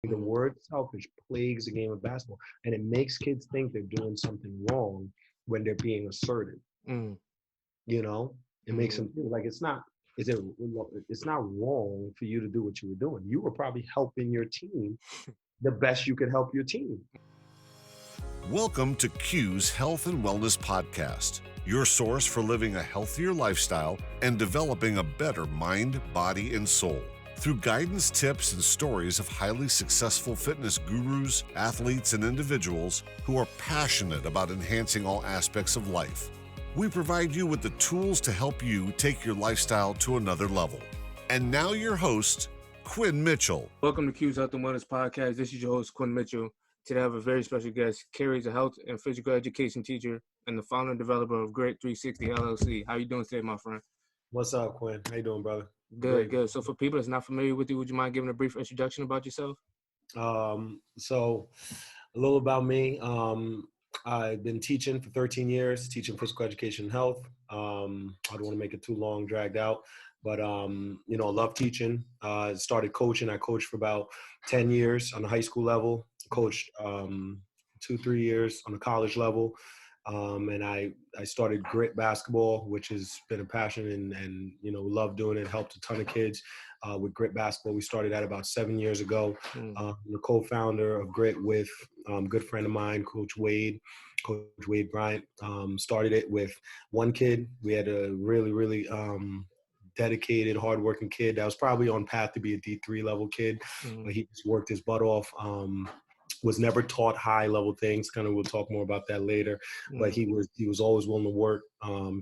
The word selfish plagues the game of basketball, and it makes kids think they're doing something wrong when they're being assertive. Mm, You know, it makes them mm, feel like it's not. Is it? It's not wrong for you to do what you were doing. You were probably helping your team the best you could help your team. Welcome to Q's Health and Wellness Podcast, your source for living a healthier lifestyle and developing a better mind, body, and soul. Through guidance, tips, and stories of highly successful fitness gurus, athletes, and individuals who are passionate about enhancing all aspects of life, we provide you with the tools to help you take your lifestyle to another level. And now your host, Quinn Mitchell. Welcome to Q's Health and Wellness Podcast. This is your host, Quinn Mitchell. Today I have a very special guest. Kerry is a health and physical education teacher and the founder and developer of Grit 360 LLC. How you doing today, my friend? What's up, Quinn? How you doing, brother? Good, good. So for people that's not familiar with you, would you mind giving a brief introduction about yourself? So a little about me. I've been teaching for 13 years, teaching physical education and health. I don't want to make it too long, dragged out, but I love teaching. Started coaching. I coached for about 10 years on the high school level. Coached 2-3 years on the college level. And I started Grit basketball, which has been a passion and love doing it. Helped a ton of kids with Grit basketball. We started that about 7 years ago. I'm the co-founder of Grit with a good friend of mine, Coach Wade Bryant. Started it with one kid. We had a really dedicated, hardworking kid that was probably on path to be a D3 level kid, but he just worked his butt off. Was never taught high level things. Kind of, we'll talk more about that later. But he was always willing to work.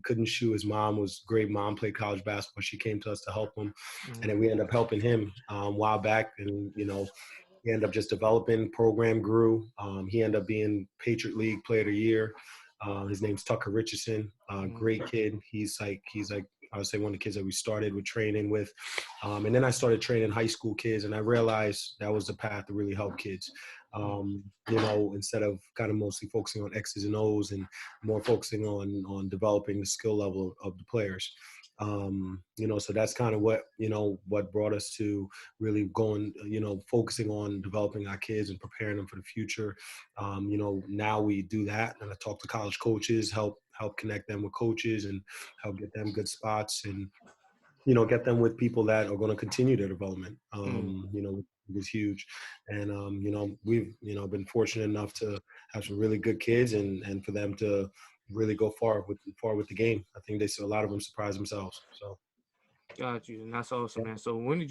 Couldn't shoot. His mom was great. Mom played college basketball. She came to us to help him, and then we ended up helping him a while back. And he ended up just developing. Program grew. He ended up being Patriot League Player of the Year. His name's Tucker Richardson. Great kid. He's like I would say one of the kids that we started with training with. And then I started training high school kids, and I realized that was the path to really help kids. Instead of kind of mostly focusing on X's and O's and more focusing on developing the skill level of the players. So that's kind of what brought us to really going, focusing on developing our kids and preparing them for the future. Now we do that, and I talk to college coaches, help connect them with coaches and help get them good spots and, get them with people that are going to continue their development. It was huge. And, we've, been fortunate enough to have some really good kids and for them to really go far with the game. I think a lot of them surprise themselves. So. Got you. And that's awesome, man. So when did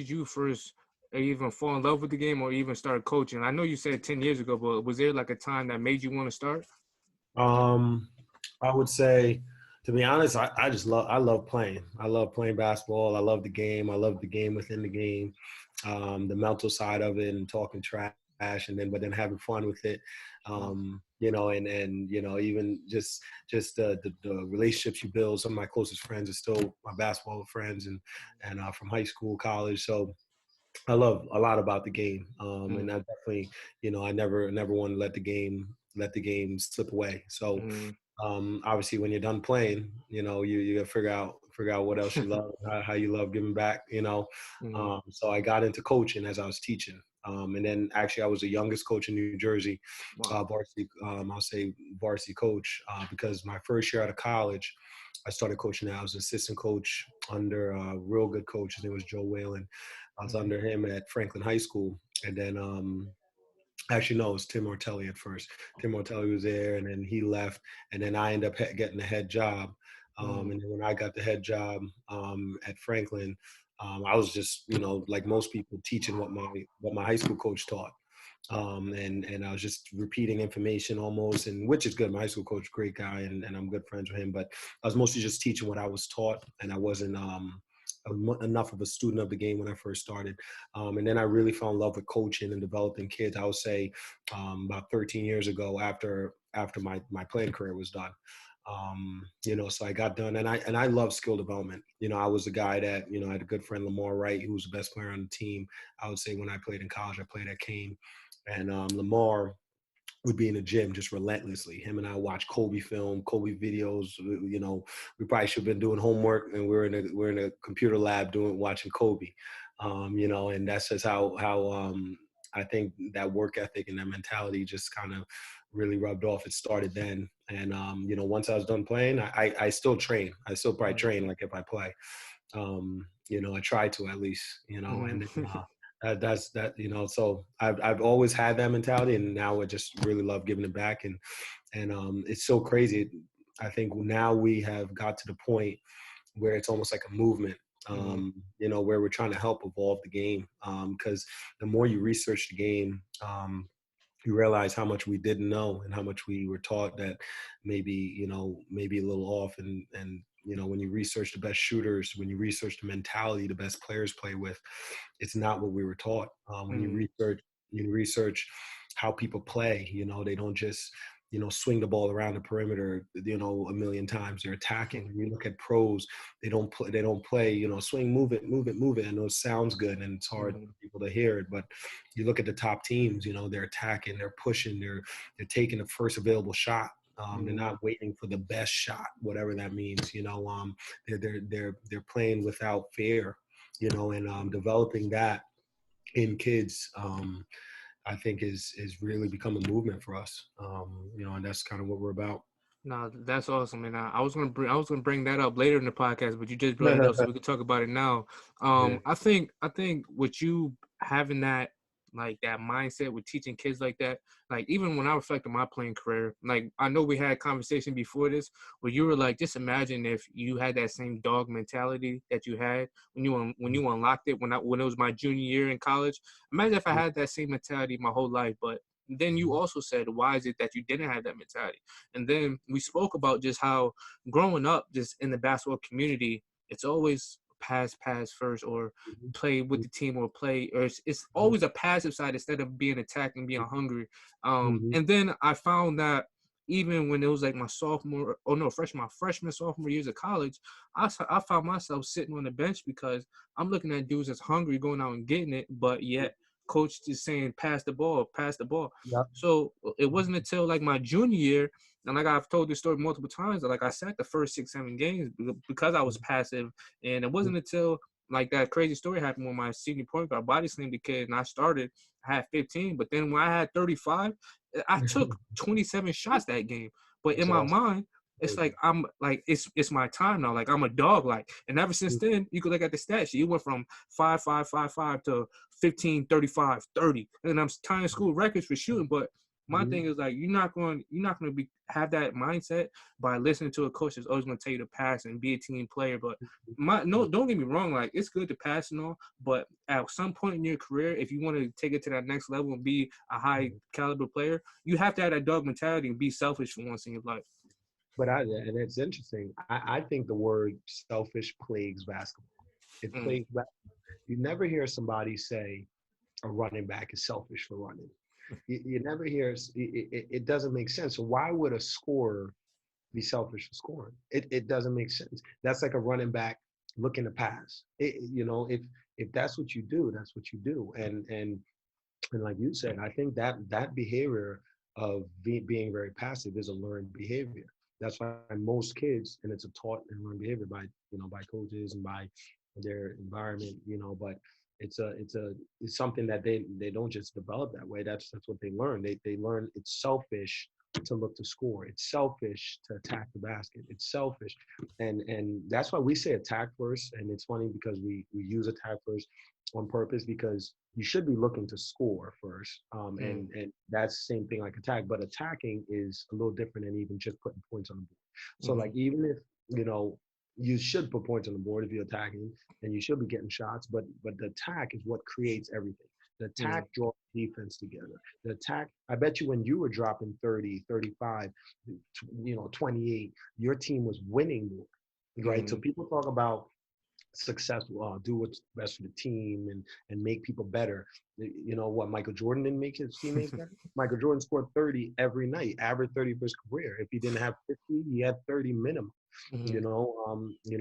you first even fall in love with the game or even start coaching? I know you said 10 years ago, but was there like a time that made you want to start? I would say, to be honest, I love playing. I love playing basketball. I love the game. I love the game within the game, the mental side of it and talking trash but then having fun with it. Even just the relationships you build. Some of my closest friends are still my basketball friends and from high school, college. So I love a lot about the game. And I definitely, I never want to let the game slip away. So obviously when you're done playing, you gotta figure out what else you love, how you love giving back, So I got into coaching as I was teaching. And then actually I was the youngest coach in New Jersey, varsity, I'll say varsity coach, because my first year out of college, I started coaching. I was an assistant coach under a real good coach. His name was Joe Whalen. I was under him at Franklin High School. And then actually, no, it was Tim Ortelli at first. Tim Ortelli was there, and then he left. And then I ended up getting the head job. And then when I got the head job at Franklin, I was just, like most people, teaching what my high school coach taught. And I was just repeating information almost, and which is good. My high school coach, great guy, and I'm good friends with him. But I was mostly just teaching what I was taught, and I wasn't enough of a student of the game when I first started. And then I really fell in love with coaching and developing kids. I would say about 13 years ago, after my playing career was done. So I got done, and I love skill development. I was the guy that, I had a good friend, Lamar Wright, who was the best player on the team. I would say when I played in college, I played at Kane, and Lamar would be in the gym just relentlessly. Him and I watch Kobe film, Kobe videos. We probably should have been doing homework, and we're in a computer lab watching Kobe. And that's just how I think that work ethic and that mentality just kind of really rubbed off. It started then. And, once I was done playing, I still train. I still probably Mm-hmm. train like if I play. I try to at least, and then, that's that, so I've always had that mentality, and now I just really love giving it back. And it's so crazy. I think now we have got to the point where it's almost like a movement, Mm-hmm. where we're trying to help evolve the game. Because the more you research the game, you realize how much we didn't know and how much we were taught that maybe a little off. And when you research the best shooters, when you research the mentality the best players play with, it's not what we were taught. When you research how people play, they don't just swing the ball around the perimeter a million times. They're attacking. When you look at pros, they don't play swing, move it, move it, move it. I know it sounds good and it's hard Mm-hmm. for people to hear it, but you look at the top teams, they're attacking, they're pushing, they're taking the first available shot. They're Mm-hmm. not waiting for the best shot, whatever that means. They're playing without fear, and developing that in kids, I think is really become a movement for us. And that's kind of what we're about. No, that's awesome, and I was gonna bring that up later in the podcast, but you just brought it up, so we can talk about it now. Yeah. I think with you having that like that mindset with teaching kids like that, like even when I reflect on my playing career, like I know we had a conversation before this where you were like, just imagine if you had that same dog mentality that you had when you unlocked it when it was my junior year in college. Imagine if I had that same mentality my whole life, but then you also said, why is it that you didn't have that mentality? And then we spoke about just how growing up just in the basketball community, it's always pass first or play with the team or play or it's always a passive side instead of being attacked and being hungry. Mhm. And then I found that even when it was like my freshman, sophomore years of college, I found myself sitting on the bench because I'm looking at dudes that's hungry going out and getting it, but yet coach is saying pass the ball, pass the ball. Yep. So it wasn't until like my junior year, and like I've told this story multiple times, that like I sat the first 6, 7 games because I was passive, and it wasn't until like that crazy story happened when my senior point guard body slammed the kid, and I had 15, but then when I had 35, I took 27 shots that game. But in That's my awesome. mind, it's like I'm like it's my time now. Like I'm a dog. Like, and ever since then, you could look at the stats. You went from 5, 5, 5, 5 to 15, 35, 30, and I'm tying school records for shooting. But my Mhm. thing is like you're not going to be have that mindset by listening to a coach that's always going to tell you to pass and be a team player. But no, don't get me wrong. Like it's good to pass and all, but at some point in your career, if you want to take it to that next level and be a high caliber player, you have to have that dog mentality and be selfish for once in your life. And it's interesting. I think the word selfish plagues basketball. It Mm, plagues. You never hear somebody say a running back is selfish for running. You never hear. It doesn't make sense. So why would a scorer be selfish for scoring? It doesn't make sense. That's like a running back looking to pass. If that's what you do, that's what you do. And like you said, I think that behavior of being very passive is a learned behavior. That's why most kids, and it's a taught and learned behavior by coaches and by their environment, but it's something that they don't just develop that way. That's what they learn. They learn it's selfish to look to score. It's selfish to attack the basket. It's selfish. And that's why we say attack first. And it's funny because we use attack first on purpose, because you should be looking to score first. mm, And that's the same thing like attack, but attacking is a little different than even just putting points on the board. So mm-hmm, like, even if, you should put points on the board if you're attacking, and you should be getting shots, but the attack is what creates everything. The mm, attack draws defense together. The attack, I bet you when you were dropping 30, 35, 28, your team was winning more, right? So mm, people talk about successful, do what's best for the team and make people better. You know what? Michael Jordan didn't make his teammates better. Michael Jordan scored 30 every night, average 30 for his career. If he didn't have 50, he had 30 minimum. mm,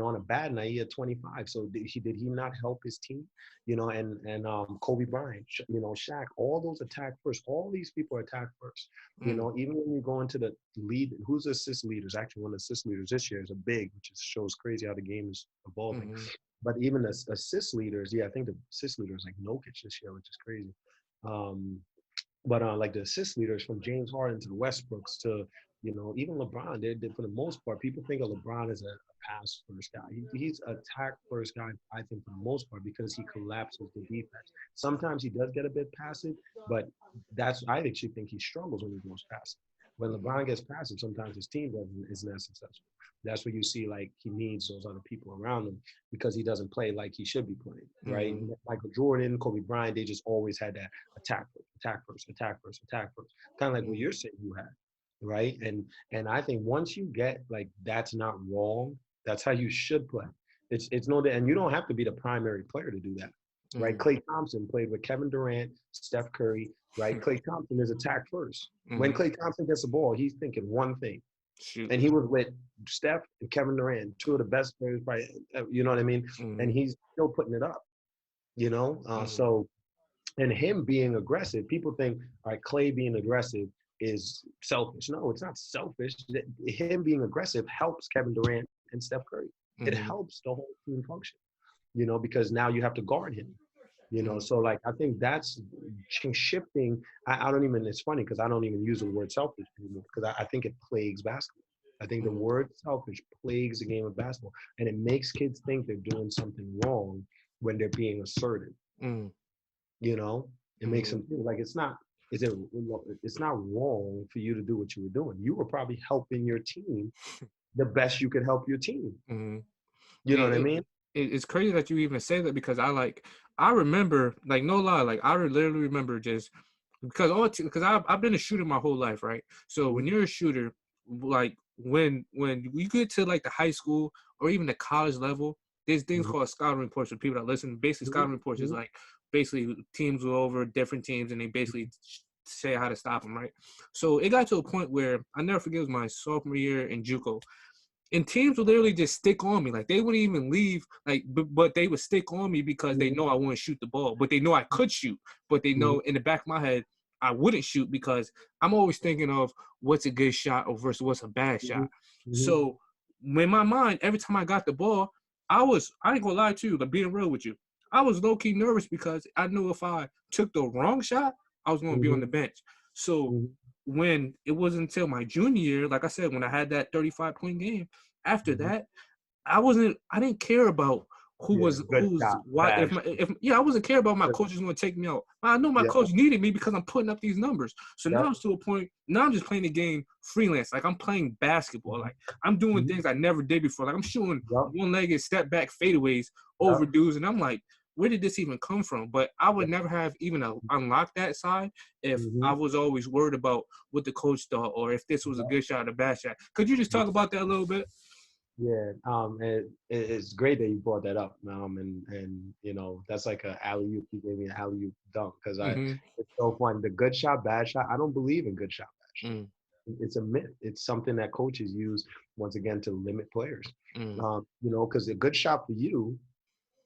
On a bad night, he had 25. So did he not help his team? And Kobe Bryant, Shaq, all those attack first. All these people are attack first. mm, Even when you go into the lead, who's the assist leaders? Actually, one of the assist leaders this year is a big, which shows crazy how the game is evolving. mm, But even the assist leaders, yeah, I think the assist leader is like Jokic this year, which is crazy. But like the assist leaders from James Harden to the Westbrooks to, even LeBron, they for the most part, people think of LeBron as a pass first guy. He's attack first guy, I think, for the most part, because he collapses the defense. Sometimes he does get a bit passive, but I actually think he struggles when he goes passive. When LeBron gets passive, sometimes his team isn't as successful. That's where you see like he needs those other people around him because he doesn't play like he should be playing, right? Mm-hmm. Michael Jordan, Kobe Bryant, they just always had that attack first, attack first, attack first, attack first. Kind of like what you're saying you had, right? And I think once you get like that's not wrong, that's how you should play. It's no, and you don't have to be the primary player to do that, right? Mm-hmm. Klay Thompson played with Kevin Durant, Steph Curry, right? Klay Thompson is attack 1st When Klay Thompson gets the ball, he's thinking one thing. Shoot. And he was with Steph and Kevin Durant, two of the best players, probably, you know what I mean? And he's still putting it up, So, and him being aggressive, people think, all right, Klay being aggressive is selfish. No, it's not selfish. Him being aggressive helps Kevin Durant and Steph Curry. It helps the whole team function, because now you have to guard him. So like I think that's shifting. I don't even. It's funny because I don't even use the word selfish anymore because I think it plagues basketball. I think the word selfish plagues the game of basketball, and it makes kids think they're doing something wrong when they're being assertive. It makes them feel like it's not. It's not wrong for you to do what you were doing. You were probably helping your team the best you could help your team. You know what I mean? It's crazy that you even say that because I remember, like, no lie, like I literally remember just because I've been a shooter my whole life, right? So when you're a shooter, like when you get to like the high school or even the college level, there's things called scouting reports for people that listen. Basically, scouting reports is like basically teams go over different teams and they basically say how to stop them, right? So it got to a point where I never forget, it was my sophomore year in JUCO. And teams would literally just stick on me. Like, they wouldn't even leave, like, but they would stick on me because they know I wouldn't shoot the ball. But they know I could shoot. But they know in the back of my head, I wouldn't shoot because I'm always thinking of what's a good shot versus what's a bad shot. So, in my mind, every time I got the ball, I ain't gonna lie to you, like, being real with you, I was low-key nervous because I knew if I took the wrong shot, I was gonna be on the bench. So, when it wasn't until my junior year, like I said, when I had that 35-point game, after that, I didn't care about I wasn't care about my coach was going to take me out. I know my coach needed me because I'm putting up these numbers. So now it's to a point, now I'm just playing the game freelance. Like, I'm playing basketball. Like, I'm doing things I never did before. Like, I'm shooting one-legged step back fadeaways over dudes, and I'm like, where did this even come from? But I would never have even unlocked that side if I was always worried about what the coach thought or if this was a good shot or a bad shot. Could you just talk about that a little bit? Yeah, it's great that you brought that up, and that's like an alley-oop. You gave me an alley-oop dunk because it's so fun. The good shot, bad shot. I don't believe in good shot, bad shot. It's a myth. It's something that coaches use once again to limit players. Because a good shot for you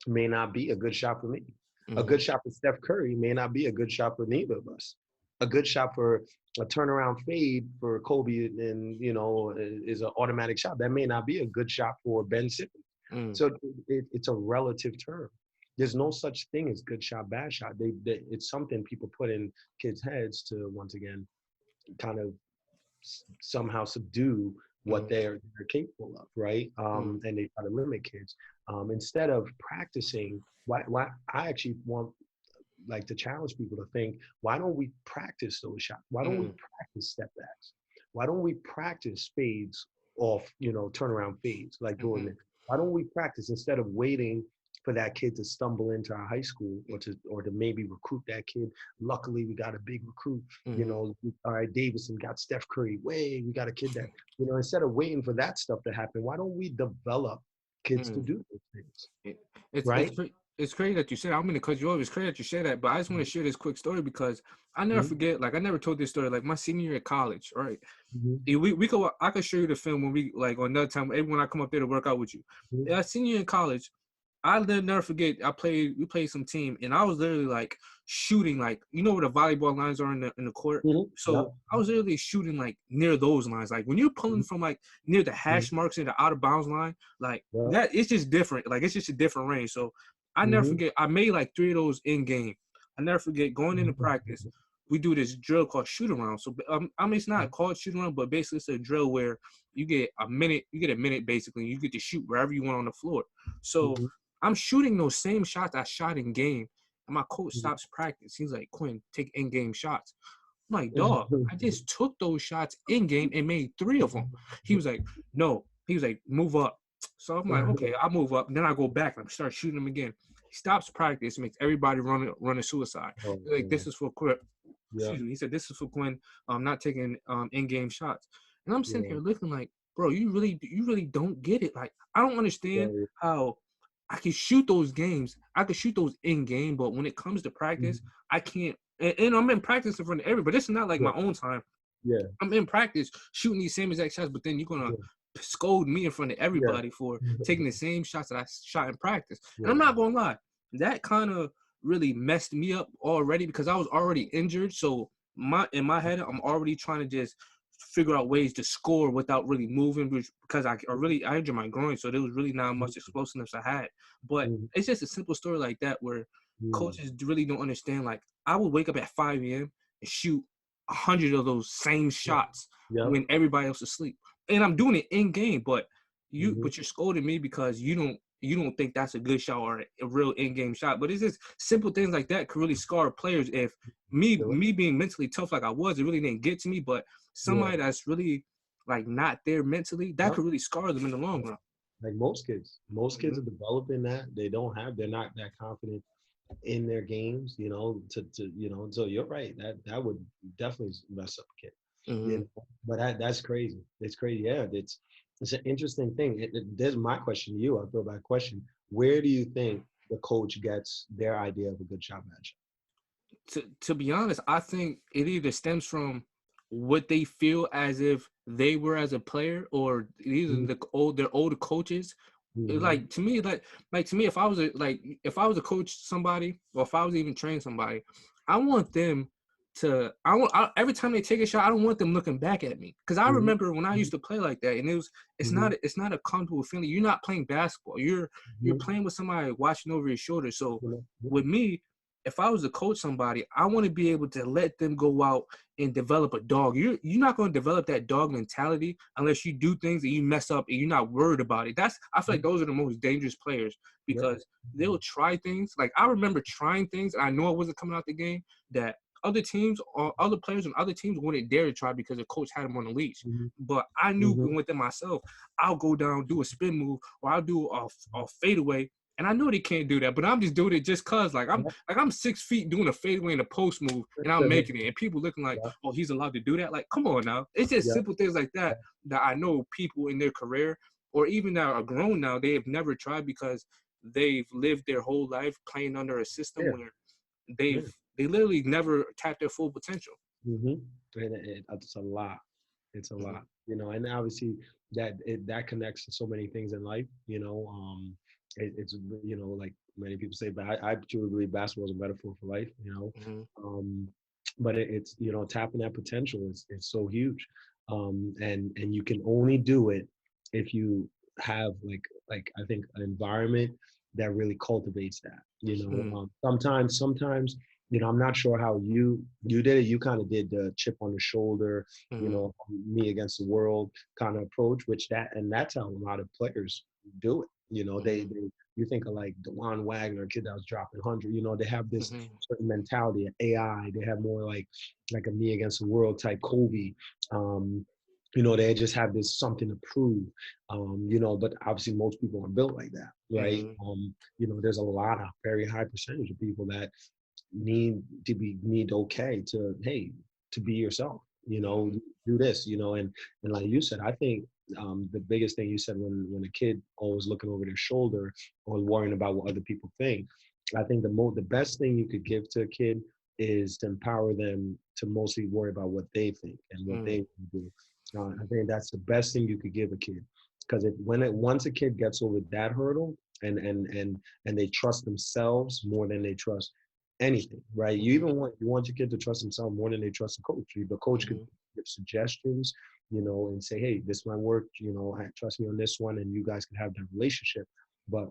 may not be a good shot for me. A good shot for Steph Curry may not be a good shot for neither of us. A good shot for a turnaround fade for Kobe and, is an automatic shot. That may not be a good shot for Ben Simmons. So it's a relative term. There's no such thing as good shot, bad shot. It's something people put in kids' heads to, once again, kind of somehow subdue what they're capable of, right? And they try to limit kids. Instead of practicing, why I actually want like to challenge people to think, why don't we practice those shots? Why don't we practice step backs? Why don't we practice fades off, turnaround fades, like doing it? Why don't we practice instead of waiting for that kid to stumble into our high school or to maybe recruit that kid? Luckily, we got a big recruit, all right, Davison got Steph Curry. We got a kid that, instead of waiting for that stuff to happen, why don't we develop kids to do those things? Right? It's crazy that you said that. I'm going to cut you off. It's crazy that you say that, but I just want to share this quick story because I never forget, like, I never told this story, like, my senior year at college, right? I could show you the film when we, like, on another time, when I come up there to work out with you. Senior year in college, I'll never forget, we played some team, and I was literally, like, shooting, like, where the volleyball lines are in the court? So I was literally shooting, like, near those lines. Like, when you're pulling from, like, near the hash marks in the out-of-bounds line, like, that, it's just different. Like, it's just a different range. So I never forget, I made, like, 3 of those in-game. I never forget going into practice. We do this drill called shoot around. So I mean, it's not called shoot around, but basically it's a drill where you get a minute. You get a minute basically. You get to shoot wherever you want on the floor. So I'm shooting those same shots I shot in game, and my coach stops practice. He's like, "Quinn, take in-game shots." I'm like, "Dog, I just took those shots in game and made 3 of them." He was like, "No." He was like, "Move up." So I'm like, "Okay, I'll move up." And then I go back and I start shooting them again. He stops practice, makes everybody run a suicide. He's like, "This is for Quinn." Excuse me. He said, "This is for Quinn. Not taking in-game shots." And I'm sitting here looking like, bro, you really don't get it. Like, I don't understand how I can shoot those games. I can shoot those in game, but when it comes to practice, I can't. And I'm in practice in front of everybody. This is not like my own time. I'm in practice shooting these same exact shots, but then you're gonna scold me in front of everybody for taking the same shots that I shot in practice. And I'm not gonna lie, that kind of really messed me up already because I was already injured. So in my head, I'm already trying to just figure out ways to score without really moving, because I injured my groin, so there was really not much explosiveness I had. But it's just a simple story like that where coaches really don't understand. Like, I would wake up at 5 a.m. and shoot 100 of those same shots when everybody else is asleep, and I'm doing it in game. But you're scolding me because you don't think that's a good shot or a real in-game shot. But it's just simple things like that could really scar players. If me being mentally tough like I was, it really didn't get to me. But somebody that's really like not there mentally, that could really scar them in the long run. Like most kids are developing that. They're not that confident in their games, so you're right. That would definitely mess up a kid. But that's crazy. It's crazy. Yeah, it's an interesting thing. There's my question to you. I'll throw back a question. Where do you think the coach gets their idea of a good shot matchup? To be honest, I think it either stems from what they feel as if they were as a player, or either their older coaches. Like to me, if I was a coach somebody, or if I was even training somebody, I want them to. Every time they take a shot, I don't want them looking back at me, because I remember when I used to play like that, and it's not a comfortable feeling. You're not playing basketball. You're playing with somebody watching over your shoulder. So with me, if I was to coach somebody, I want to be able to let them go out and develop a dog. You're not going to develop that dog mentality unless you do things that you mess up and you're not worried about it. I feel like those are the most dangerous players, because they'll try things. Like, I remember trying things, and I know it wasn't coming out the game, that other teams or other players on other teams wouldn't dare to try because the coach had them on the leash. But I knew within myself, I'll go down, do a spin move, or I'll do a fadeaway. And I know they can't do that, but I'm just doing it just cause I'm 6 feet doing a fadeaway in a post move, and I'm making it, and people looking like, oh, he's allowed to do that. Like, come on now. It's just simple things like that that I know people in their career, or even that are grown now, they have never tried because they've lived their whole life playing under a system where they literally never tapped their full potential. And it's a lot. It's a lot, and obviously that connects to so many things in life, it's like many people say, but I truly believe basketball is a metaphor for life, but it's tapping that potential is so huge, and you can only do it if you have like I think an environment that really cultivates that. Sometimes I'm not sure how you did it. You kind of did the chip on the shoulder, me against the world kind of approach, that's how a lot of players do it. You think of like DeJuan Wagner, a kid that was dropping 100. They have this certain mentality of AI. They have more like a me against the world type Kobe. They just have this something to prove. But obviously most people aren't built like that, right? There's a very high percentage of people that need okay to be yourself. Do this. And like you said, I think the biggest thing you said, when a kid always looking over their shoulder or worrying about what other people think, I think the best thing you could give to a kid is to empower them to mostly worry about what they think and what they do. I think that's the best thing you could give a kid, because once a kid gets over that hurdle and they trust themselves more than they trust anything, right? You want your kid to trust himself more than they trust the coach. The coach could give suggestions, and say, hey, this might work, trust me on this one, and you guys can have that relationship. But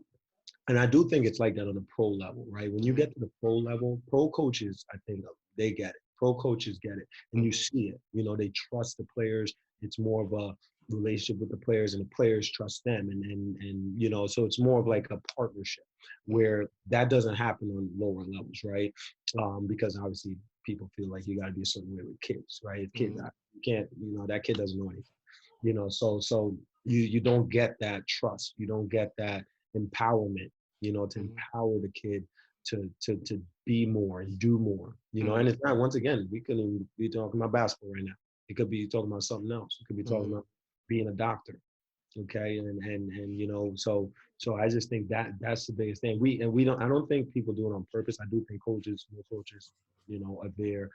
And I do think it's like that on the pro level, right? When you get to the pro level, pro coaches, I think they get it. Pro coaches get it, and you Mm-hmm. see it. They trust the players. It's more of a relationship with the players, and the players trust them, and so it's more of like a partnership, where that doesn't happen on lower levels, right? Because obviously people feel like you got to be a certain way with kids, right? If kids, Mm-hmm. you can't, that kid doesn't know anything, so you don't get that trust, you don't get that empowerment, to Mm-hmm. empower the kid to be more and do more, Mm-hmm. and it's not, once again, we could even be talking about basketball right now. It could be talking about something else. It could be talking Mm-hmm. about being a doctor. Okay. And so I just think that that's the biggest thing. We don't, I don't think people do it on purpose. I do think most coaches, are there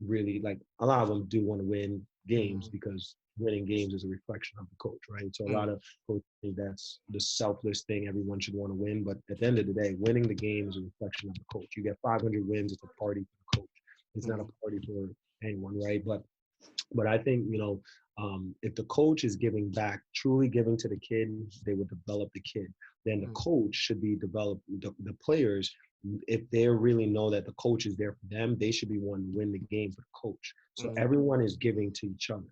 really, like, a lot of them do want to win games, because winning games is a reflection of the coach, right? So a lot of coaches think that's the selfless thing. Everyone should want to win, but at the end of the day, winning the game is a reflection of the coach. You get 500 wins, it's a party for the coach. It's not a party for anyone, right? But I think, if the coach is giving back, truly giving to the kid, they would develop the kid. Then the coach should be developing the players. If they really know that the coach is there for them, they should be wanting to win the game for the coach. So Mm-hmm. everyone is giving to each other,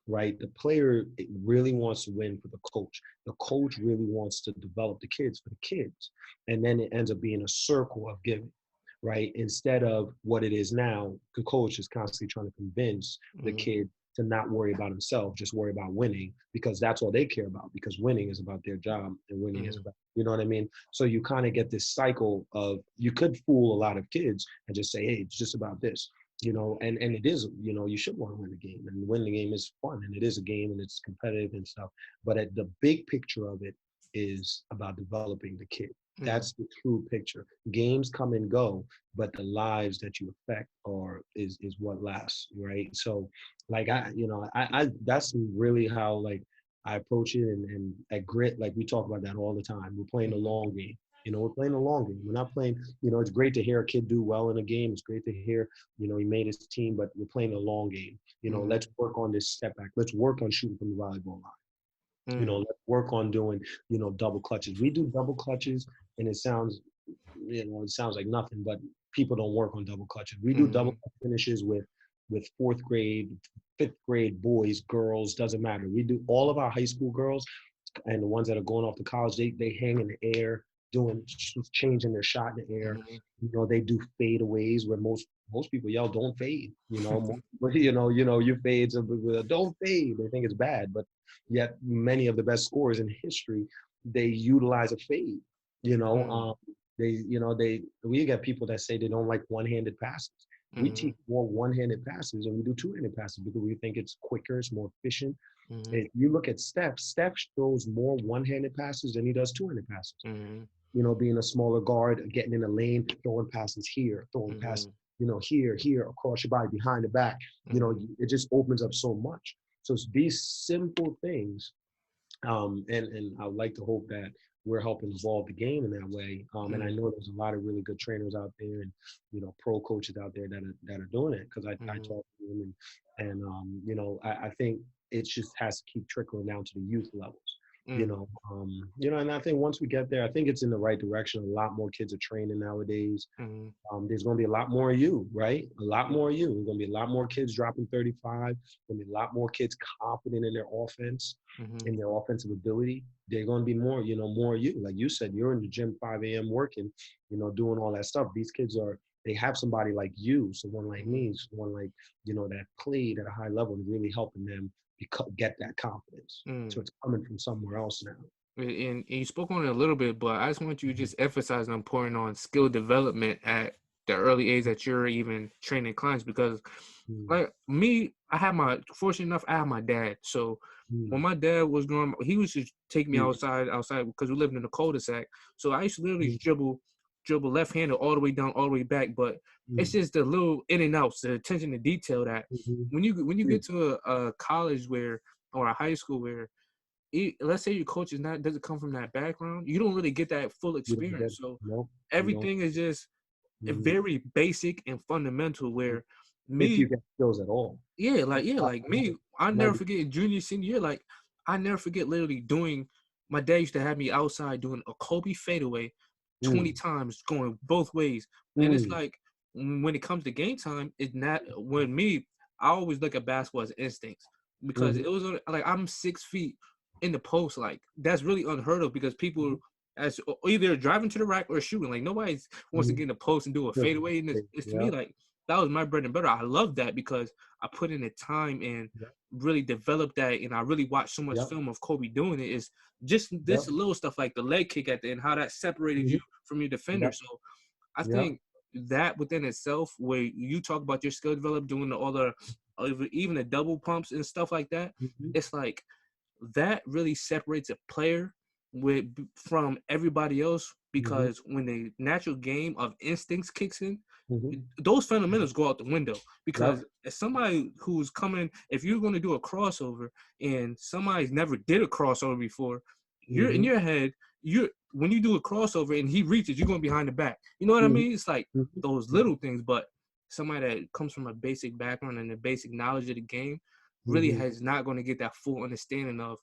right? The player really wants to win for the coach. The coach really wants to develop the kids for the kids. And then it ends up being a circle of giving, right? Instead of what it is now, the coach is constantly trying to convince the kid to not worry about himself, just worry about winning, because that's all they care about, because winning is about their job, and winning is about, you know what I mean? So you kind of get this cycle of, you could fool a lot of kids and just say, hey, it's just about this, and it is, you should want to win the game, and win the game is fun, and it is a game, and it's competitive and stuff. But at the big picture of it is about developing the kid. That's the true picture. Games come and go, but the lives that you affect is what lasts, right? So, like, I that's really how, like, I approach it, and at Grit, like, we talk about that all the time. We're playing the long game. We're playing the long game. We're not playing. It's great to hear a kid do well in a game. It's great to hear, he made his team, but we're playing the long game. Let's work on this step back. Let's work on shooting from the volleyball line. Let's work on doing, double clutches. We do double clutches, and it sounds like nothing, but people don't work on double clutches. We do double clutch finishes with fourth grade, fifth grade boys, girls, doesn't matter. We do all of our high school girls, and the ones that are going off to college, they hang in the air, changing their shot in the air. They do fadeaways where most people yell, "Don't fade." Your fades, don't fade. They think it's bad, but yet many of the best scorers in history, they utilize a fade. We get people that say they don't like one-handed passes. We teach more one-handed passes, and we do two-handed passes because we think it's quicker, it's more efficient. If you look at Steph throws more one-handed passes than he does two-handed passes. Being a smaller guard, getting in the lane, throwing passes here, throwing passes, here, across your body, behind the back. It just opens up so much. So it's these simple things, and I would like to hope that we're helping evolve the game in that way. And I know there's a lot of really good trainers out there, and pro coaches out there that are doing it, because I talk to them, and I think it just has to keep trickling down to the youth levels. And I think once we get there, I think it's in the right direction. A lot more kids are training nowadays. There's going to be a lot more of you, right? A lot more of you. There's going to be a lot more kids dropping 35. There's going to be a lot more kids confident in their offense, in their offensive ability. They're going to be more, more of you. Like you said, you're in the gym 5 a.m. working, doing all that stuff. These kids they have somebody like you, someone like me, someone like, that played at a high level and really helping them get that confidence. So it's coming from somewhere else now. And you spoke on it a little bit, but I just want you to just emphasize the importance on skill development at the early age that you're even training clients, because like me, fortunate enough, I have my dad. So when my dad was growing up, he used to take me outside because we lived in a cul-de-sac. So I used to literally dribble left-handed all the way down, all the way back. But it's just the little in and outs, the attention to detail that when you get to a college or a high school where let's say your coach doesn't come from that background, you don't really get that full experience. So everything is just very basic and fundamental. Where if you get skills at all, like me, I never forget junior, senior year. Like I never forget literally doing. My dad used to have me outside doing a Kobe fadeaway 20 times going both ways. And it's Mm. like when it comes to game time, it's not when me, I always look at basketball as instincts because Mhm. it was like I'm 6 feet in the post. Like that's really unheard of because people Mhm. as either driving to the rack or shooting. Like nobody wants to Mhm. get in the post and do a Sure. fadeaway. And it's to me Yep. like that was my bread and butter. I love that because I put in the time and Yep. really developed that. And I really watched so much Yep. film of Kobe doing it. Is just Yep. this little stuff like the leg kick at the end, how that separated you Mhm. from your defender. Yep. So I Yep. think that within itself, where you talk about your skill develop, doing all the even the double pumps and stuff like that, Mhm. it's like that really separates a player from everybody else Mhm. because when the natural game of instincts kicks in, Mhm. those fundamentals go out the window Yep. because as somebody who's coming, if you're going to do a crossover and somebody's never did a crossover before, you're in Mhm. your head, you're when you do a crossover and he reaches, you're going behind the back. You know what I Mhm. mean? It's like Mhm. those Mhm. little things, but somebody that comes from a basic background and a basic knowledge of the game really Mhm. has not going to get that full understanding of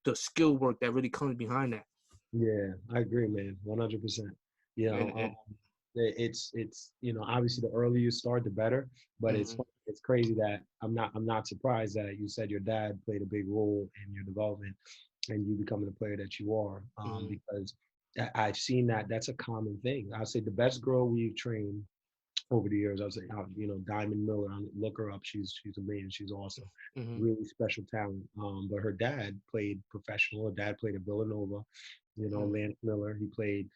the skill work that really comes behind that. Yeah, I agree, man. 100%. You know, And it's obviously the earlier you start, the better. But mhm, it's crazy that I'm not surprised that you said your dad played a big role in your development and you becoming the player that you are. mhm, Because I've seen that that's a common thing. I say the best girl we've trained over the years. I was saying, Diamond Miller. Look her up. She's amazing. She's awesome. mhm, Really special talent. But her dad played professional. Her dad played at Villanova. mhm, Lance Miller. He played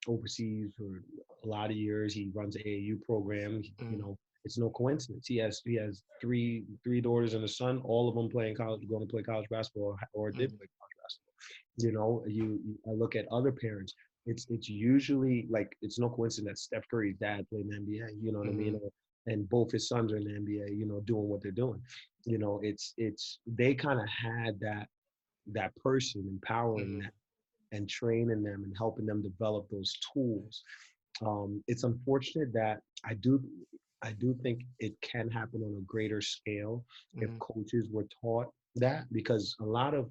overseas for a lot of years. He runs an AAU program. mhm, It's no coincidence. He has three daughters and a son. All of them playing college, going to play college basketball, or did mhm, play college basketball. I look at other parents. It's usually like it's no coincidence that Steph Curry's dad played in the NBA. You know what I mean? mhm, And both his sons are in the NBA. Doing what they're doing. It's they kind of had that person empowering mhm, them and training them and helping them develop those tools. It's unfortunate that I do think it can happen on a greater scale if mhm, coaches were taught that, because a lot of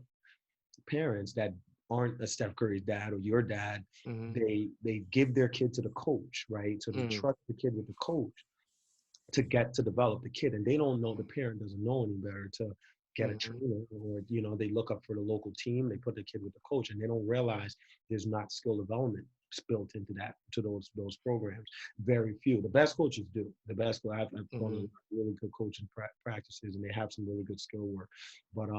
parents that aren't a Steph Curry's dad or your dad, mhm, they give their kid to the coach, right? So they mhm, trust the kid with the coach to get to develop the kid, and they don't know, the parent doesn't know any better to get a mhm, trainer, or they look up for the local team, they put the kid with the coach, and they don't realize there's not skill development built into those programs. Very few. The best coaches do. The best. I've gone to mhm, really good coaching practices, and they have some really good skill work. But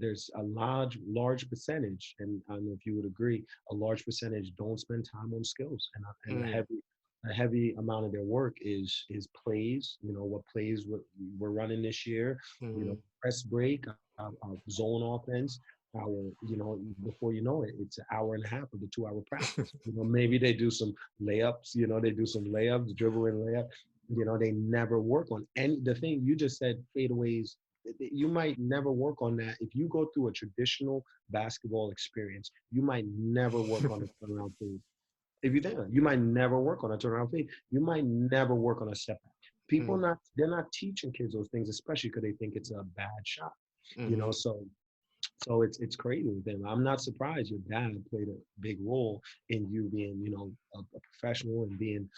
there's a large percentage, and I don't know if you would agree, a large percentage don't spend time on skills, and mhm, a heavy amount of their work is plays. What plays we're running this year. mhm, Press break, our zone offense. Before you know it, it's an hour and a half of the 2 hour practice. Maybe they do some layups. They do some layups, dribble and layup. They never work on any. The thing you just said, fadeaways. You might never work on that if you go through a traditional basketball experience. You might never work on a turnaround fade. If you think, you might never work on a turnaround fade. You might never work on a step back. People mhm, they're not teaching kids those things, especially because they think it's a bad shot. You know, mhm, so so it's crazy with them. I'm not surprised your dad played a big role in you being, a professional and being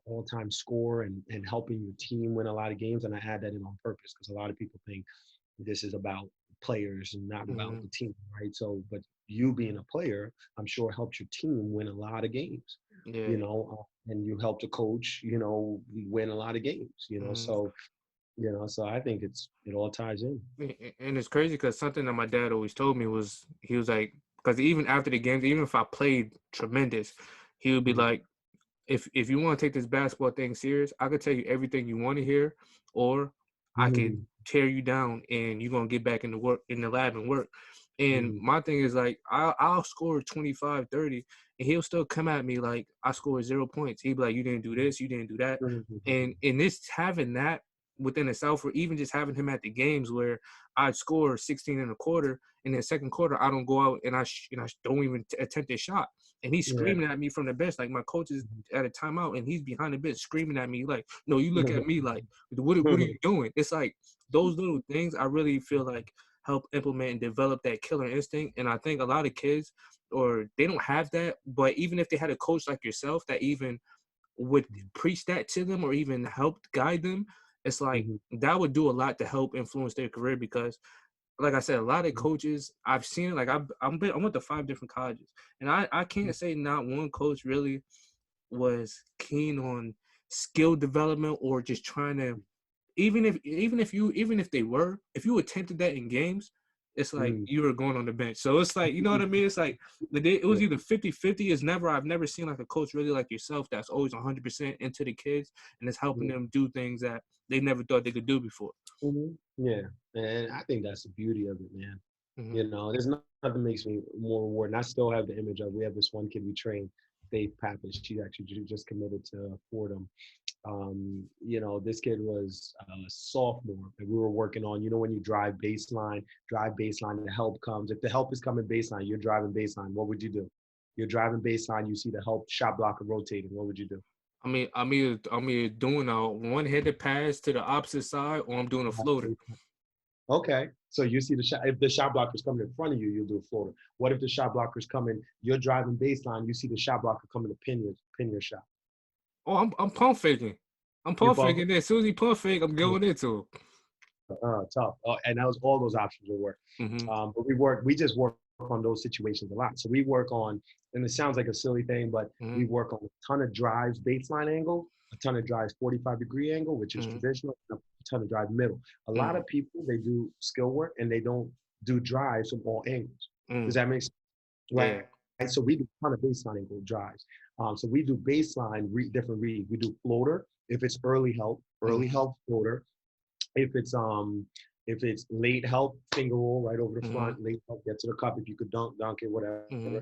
all-time scorer and helping your team win a lot of games. And I add that in on purpose because a lot of people think this is about players and not about mhm. the team, right? So, but you being a player, I'm sure helped your team win a lot of games, Yeah. and you helped a coach, win a lot of games, Mhm. so I think it all ties in. And it's crazy because something that my dad always told me was he was like, because even after the games, even if I played tremendous, he would be Mhm. like, if you want to take this basketball thing serious, I could tell you everything you want to hear, or I could Mhm. tear you down and you're gonna get back in the work in the lab and work. And Mhm. my thing is like I'll score 25, 30, and he'll still come at me like I scored 0 points. He'd be like, you didn't do this, you didn't do that. And Mhm. in this having that within itself, or even just having him at the games where I'd score 16 in a quarter, and then second quarter I don't go out and I don't even attempt a shot, and he's Yeah. screaming at me from the bench. Like my coach is at a timeout and he's behind the bench screaming at me like, no, you look at me like, what are you doing? It's like those little things I really feel like help implement and develop that killer instinct. And I think a lot of kids, or they don't have that, but even if they had a coach like yourself that even would preach that to them or even help guide them, it's like Mm-hmm. that would do a lot to help influence their career. Because like I said, a lot of Mm-hmm. coaches I've seen, like I went to 5 different colleges, and I can't say not one coach really was keen on skill development or just trying to, even if they were, if you attempted that in games, it's like Mm-hmm. you were going on the bench. So it's like, you know what I mean? It's like it was Yeah. either 50-50. I've never seen like a coach really like yourself that's always 100% into the kids and is helping them do things that they never thought they could do before. Mm-hmm. Yeah, and I think that's the beauty of it, man. Hmm. You know, there's nothing makes me more rewarding. I still have the image of, we have this one kid we trained, Faith Pappas. She actually just committed to Fordham. You know, this kid was a sophomore, and we were working on, you know, when you drive baseline, the help comes. If the help is coming baseline, you're driving baseline. What would you do? You're driving baseline. You see the help shot blocker rotating. What would you do? I'm either doing a one-handed pass to the opposite side or I'm doing a floater. Okay, so you see the shot. If the shot blocker's coming in front of you, you'll do a floater. What if the shot blocker's coming? You're driving baseline. You see the shot blocker coming to pin your shot. Oh, I'm pump faking. I'm You pump pump. faking. As soon as he pump fake, I'm going into it. Tough. And that was all those options will work. Hmm. But we just work on those situations a lot. So we work on, and it sounds like a silly thing, but Hmm. we work on a ton of drives baseline angle, a ton of drives 45-degree angle, which is Hmm. traditional, and a ton of drive middle. A lot Hmm. of people, they do skill work and they don't do drives from all angles. Does Hmm. that make sense? Yeah. Right. So we do a ton of baseline angle drives. So we do baseline different reads. We do floater if it's early Hmm. help floater. If it's late help, finger roll right over the Hmm. front, late help, get to the cup. If you could dunk it, whatever. Hmm.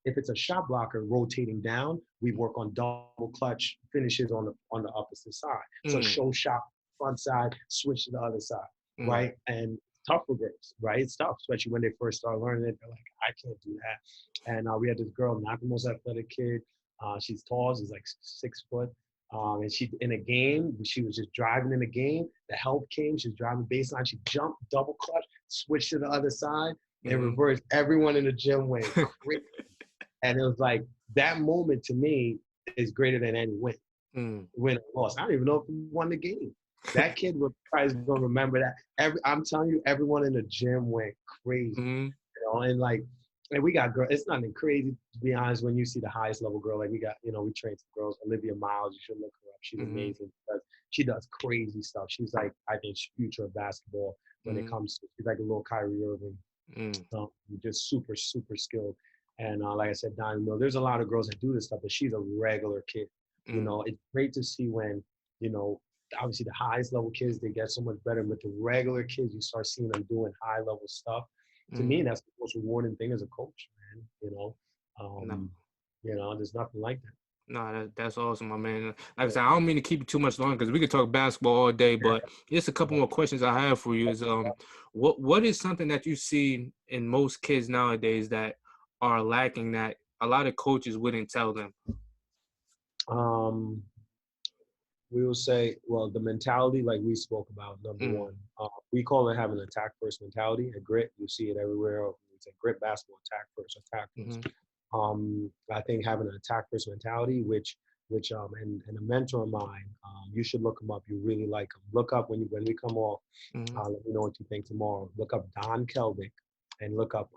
If it's a shot blocker rotating down, we work on double clutch finishes on the opposite side. So Hmm. show shot front side, switch to the other side, Hmm. right? And tough for girls, right? It's tough, especially when they first start learning it. They're like, I can't do that. And we had this girl, not the most athletic kid. She's tall, she's like 6 foot. And she in a game, she was just driving in the game. The help came, she was driving baseline. She jumped, double clutch, switched to the other side, and Hmm. reversed. Everyone in the gym went crazy. And it was like that moment to me is greater than any win or loss. I don't even know if we won the game. That kid was probably gonna remember that. I'm telling you, everyone in the gym went crazy. Hmm. You know, and like, and we got girls. It's nothing crazy to be honest. When you see the highest level girl, like we got, you know, we train some girls. Olivia Miles, you should look her up. She's Hmm. amazing because she does crazy stuff. She's like, I think, future of basketball when it Hmm. comes to. She's like a little Kyrie Irving, Hmm. just super skilled. And like I said, Diamond Mill. There's a lot of girls that do this stuff, but she's a regular kid. You Hmm. know, it's great to see when, you know, obviously the highest level kids, they get so much better, but the regular kids, you start seeing them doing high level stuff. To me, Hmm. that's the most rewarding thing as a coach, man. No. There's nothing like that. No, that's awesome, my man. Like I said, I don't mean to keep it too much longer because we could talk basketball all day, but just a couple more questions I have for you is what is something that you see in most kids nowadays that are lacking that a lot of coaches wouldn't tell them? Um, we will say, well, the mentality, like we spoke about, number Mm, one, we call it having an attack first mentality, a grit. You see it everywhere. It's a grit basketball, attack first. mm-hmm, I think having an attack first mentality, and a mentor of mine, you should look him up. You really like him. Look up when we come off. mm-hmm. Let me know what you think tomorrow. Look up Don Kelvick and look up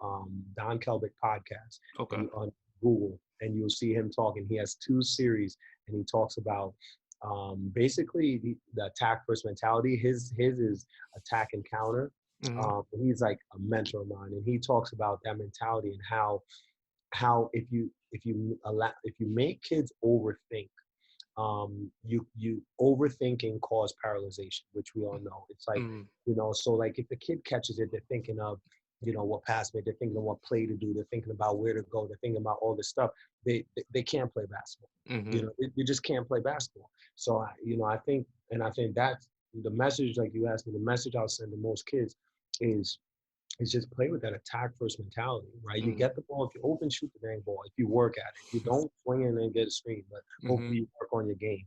Don Kelvick podcast Okay. and on Google, and you'll see him talking. He has 2 series, and he talks about basically the attack first mentality. His is attack and counter. Mm-hmm, He's like a mentor of mine, and he talks about that mentality and how if you make kids overthink, you overthinking cause paralyzation, which we all know. It's like, mm-hmm, so like if the kid catches it, they're thinking of, what pass made, they're thinking of what play to do, they're thinking about where to go, they're thinking about all this stuff. They can't play basketball. mm-hmm, You just can't play basketball. So I think that's the message. Like you asked me, the message I'll send to most kids is is just play with that attack first mentality, right? You Mm-hmm. get the ball. If you open, shoot the dang ball. If you work at it, if you don't swing in and get a screen, but Mm-hmm. hopefully you work on your game.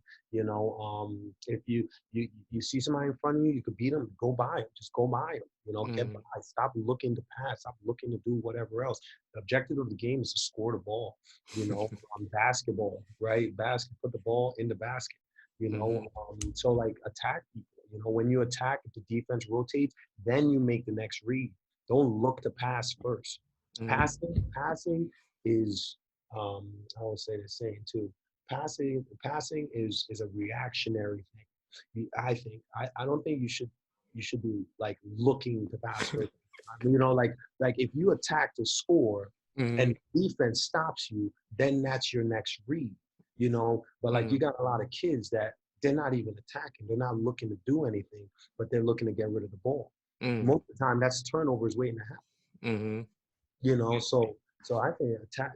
If you see somebody in front of you, you could beat them. Go by them. Just go by them. Get Mm-hmm. by. Stop looking to pass. Stop looking to do whatever else. The objective of the game is to score the ball. Basketball, right? Put the ball in the basket. Mm-hmm. So like attack people. When you attack, if the defense rotates, then you make the next read. Don't look to pass first. Passing is I would say the same too. Passing is a reactionary thing. I think I don't think you should be like looking to pass first. Like if you attack to score Mm-hmm. and defense stops you, then that's your next read. But like you got a lot of kids that they're not even attacking. They're not looking to do anything, but they're looking to get rid of the ball. Mm-hmm. Most of the time, that's turnovers waiting to happen. Mm-hmm. So I think the It's, attack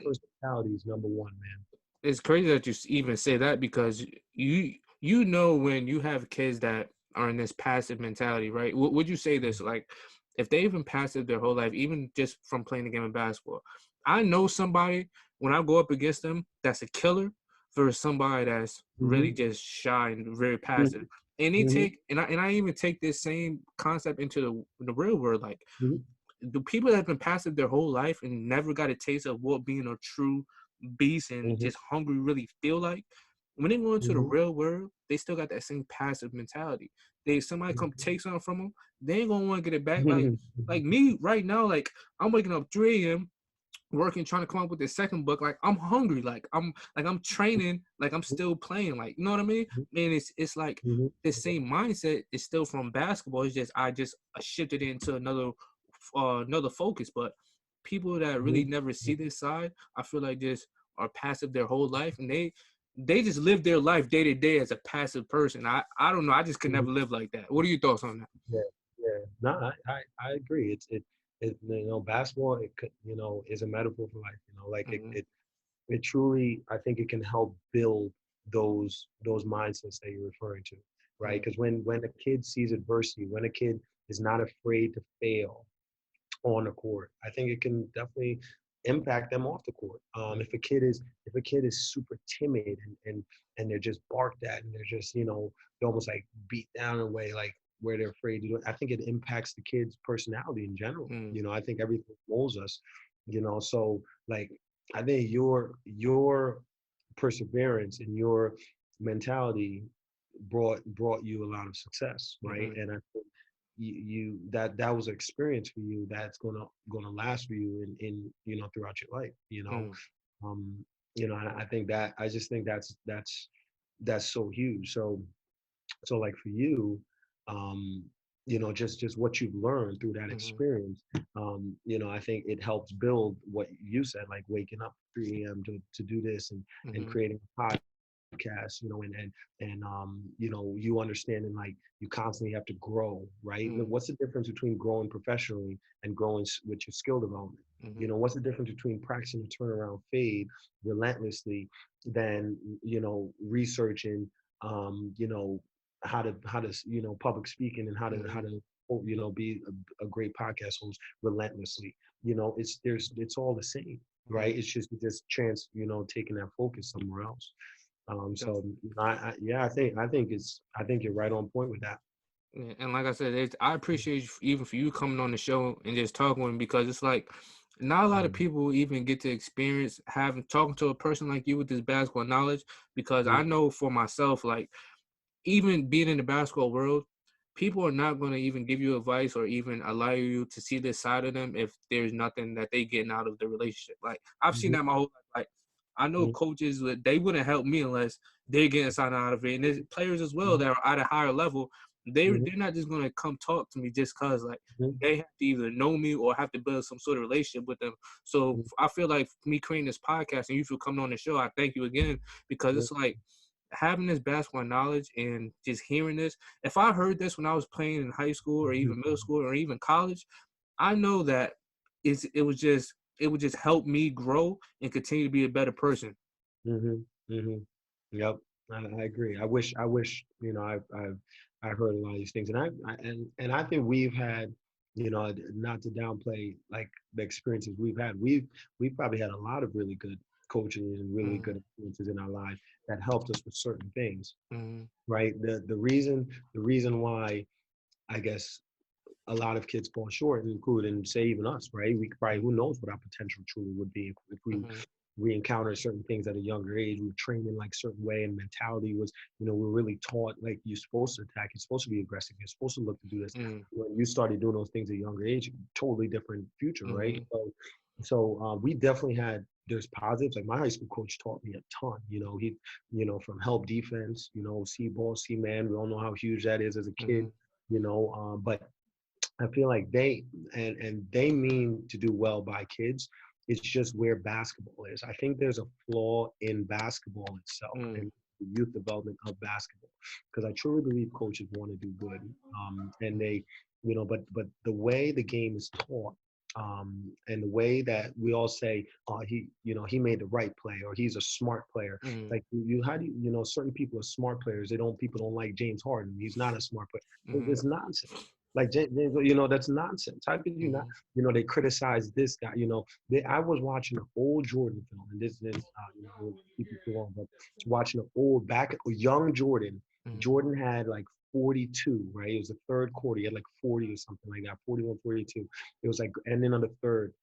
first mentality is number one, man. it's crazy that you even say that because you know when you have kids that are in this passive mentality, right? Would you say this like if they've been passive their whole life, even just from playing the game of basketball? I know somebody when I go up against them that's a killer versus somebody that's really Mm-hmm. just shy and very passive. And they Mm-hmm. take and I even take this same concept into the real world. Like Mm-hmm. the people that have been passive their whole life and never got a taste of what being a true beast and Mm-hmm. just hungry really feel like, when they go into the Mm-hmm. real world, they still got that same passive mentality. Somebody come take something from them, they ain't gonna want to get it back. Like me right now, like I'm waking up 3 a.m. working, trying to come up with this second book. Like I'm hungry. I'm training. Like I'm still playing. Like you know what I mean? And it's like Mm-hmm. the same mindset is still from basketball. It's just I shifted into another focus. But people that really never see this side, I feel like just are passive their whole life, and they just live their life day to day as a passive person. I don't know. I just could Mm-hmm. never live like that. What are your thoughts on that? Yeah, yeah. No, I agree. Basketball is a metaphor for life. Like Mm-hmm. it truly, I think it can help build those mindsets that you're referring to, right? Because when a kid sees adversity, when a kid is not afraid to fail on the court, I think it can definitely impact them off the court. If a kid is super timid and they're just barked at and they're just they're almost like beat down in a way like where they're afraid to do it, I think it impacts the kid's personality in general. Mm-hmm. I think everything molds us. So like I think your perseverance and your mentality brought you a lot of success, right? Mm-hmm. And I think that was an experience for you that's gonna last for you in throughout your life. Um, I think that I just think that's so huge. So like for you, um, just what you've learned through that Mm-hmm. experience, I think it helps build what you said, like waking up 3 a.m. to do this and Mm-hmm. creating a podcast, you understanding like you constantly have to grow, right? Mm-hmm. What's the difference between growing professionally and growing with your skill development? Mm-hmm. What's the difference between practicing a turnaround fade relentlessly than researching how to public speaking and how to be a great podcast host relentlessly. It's all the same, Mm-hmm. right? It's just taking that focus somewhere else. So I think you're right on point with that. Yeah, and like I said, I appreciate even for you coming on the show and just talking with me because it's like not a lot of Mhm. people even get to experience having talking to a person like you with this basketball knowledge. Because Mhm. I know for myself, like even being in the basketball world, people are not going to even give you advice or even allow you to see this side of them if there's nothing that they getting out of the relationship. Like I've seen Mhm. that my whole life. Like I know Mhm. coaches they wouldn't help me unless they're getting something out of it, and there's players as well that are at a higher level. Mhm. They're not just going to come talk to me just cause like Mhm. they have to either know me or have to build some sort of relationship with them. So Mhm. I feel like me creating this podcast and you for coming on the show, I thank you again because Mhm. it's like having this basketball knowledge and just hearing this. If I heard this when I was playing in high school or even middle school or even college, I know that it would just help me grow and continue to be a better person. Mhm. Mhm. Yep, I agree. I wish I heard a lot of these things, and I think we've had not to downplay like the experiences we've had. We've probably had a lot of really good coaching and really Mm-hmm. good experiences in our life that helped us with certain things, Mm-hmm. right? The reason why I guess a lot of kids fall short, including say even us, right? We could probably, who knows what our potential truly would be if Mm-hmm. we encounter certain things at a younger age. We were trained in like certain way, and mentality was, we're really taught like you're supposed to attack, you're supposed to be aggressive, you're supposed to look to do this. When you started doing those things at a younger age, totally different future, right? Mm-hmm. So we definitely had, there's positives. Like my high school coach taught me a ton. From help defense, see ball, see man. We all know how huge that is as a kid. Mm-hmm. But I feel like they mean to do well by kids. It's just where basketball is. I think there's a flaw in basketball itself Mm-hmm. and the youth development of basketball, because I truly believe coaches want to do good, and they, but the way the game is taught, and the way that we all say, he made the right play, or he's a smart player. Mm-hmm. Like how do certain people are smart players. People don't like James Harden. He's not a smart player. Mm-hmm. It's nonsense. Like James, that's nonsense. How could you not? Mm-hmm. They criticize this guy. I was watching an old Jordan film, and this I won't keep it too long, but watching an old young Jordan. Jordan had like 42, right? It was the third quarter. He had like 40 or something like that, 41, 42. It was like ending on the third,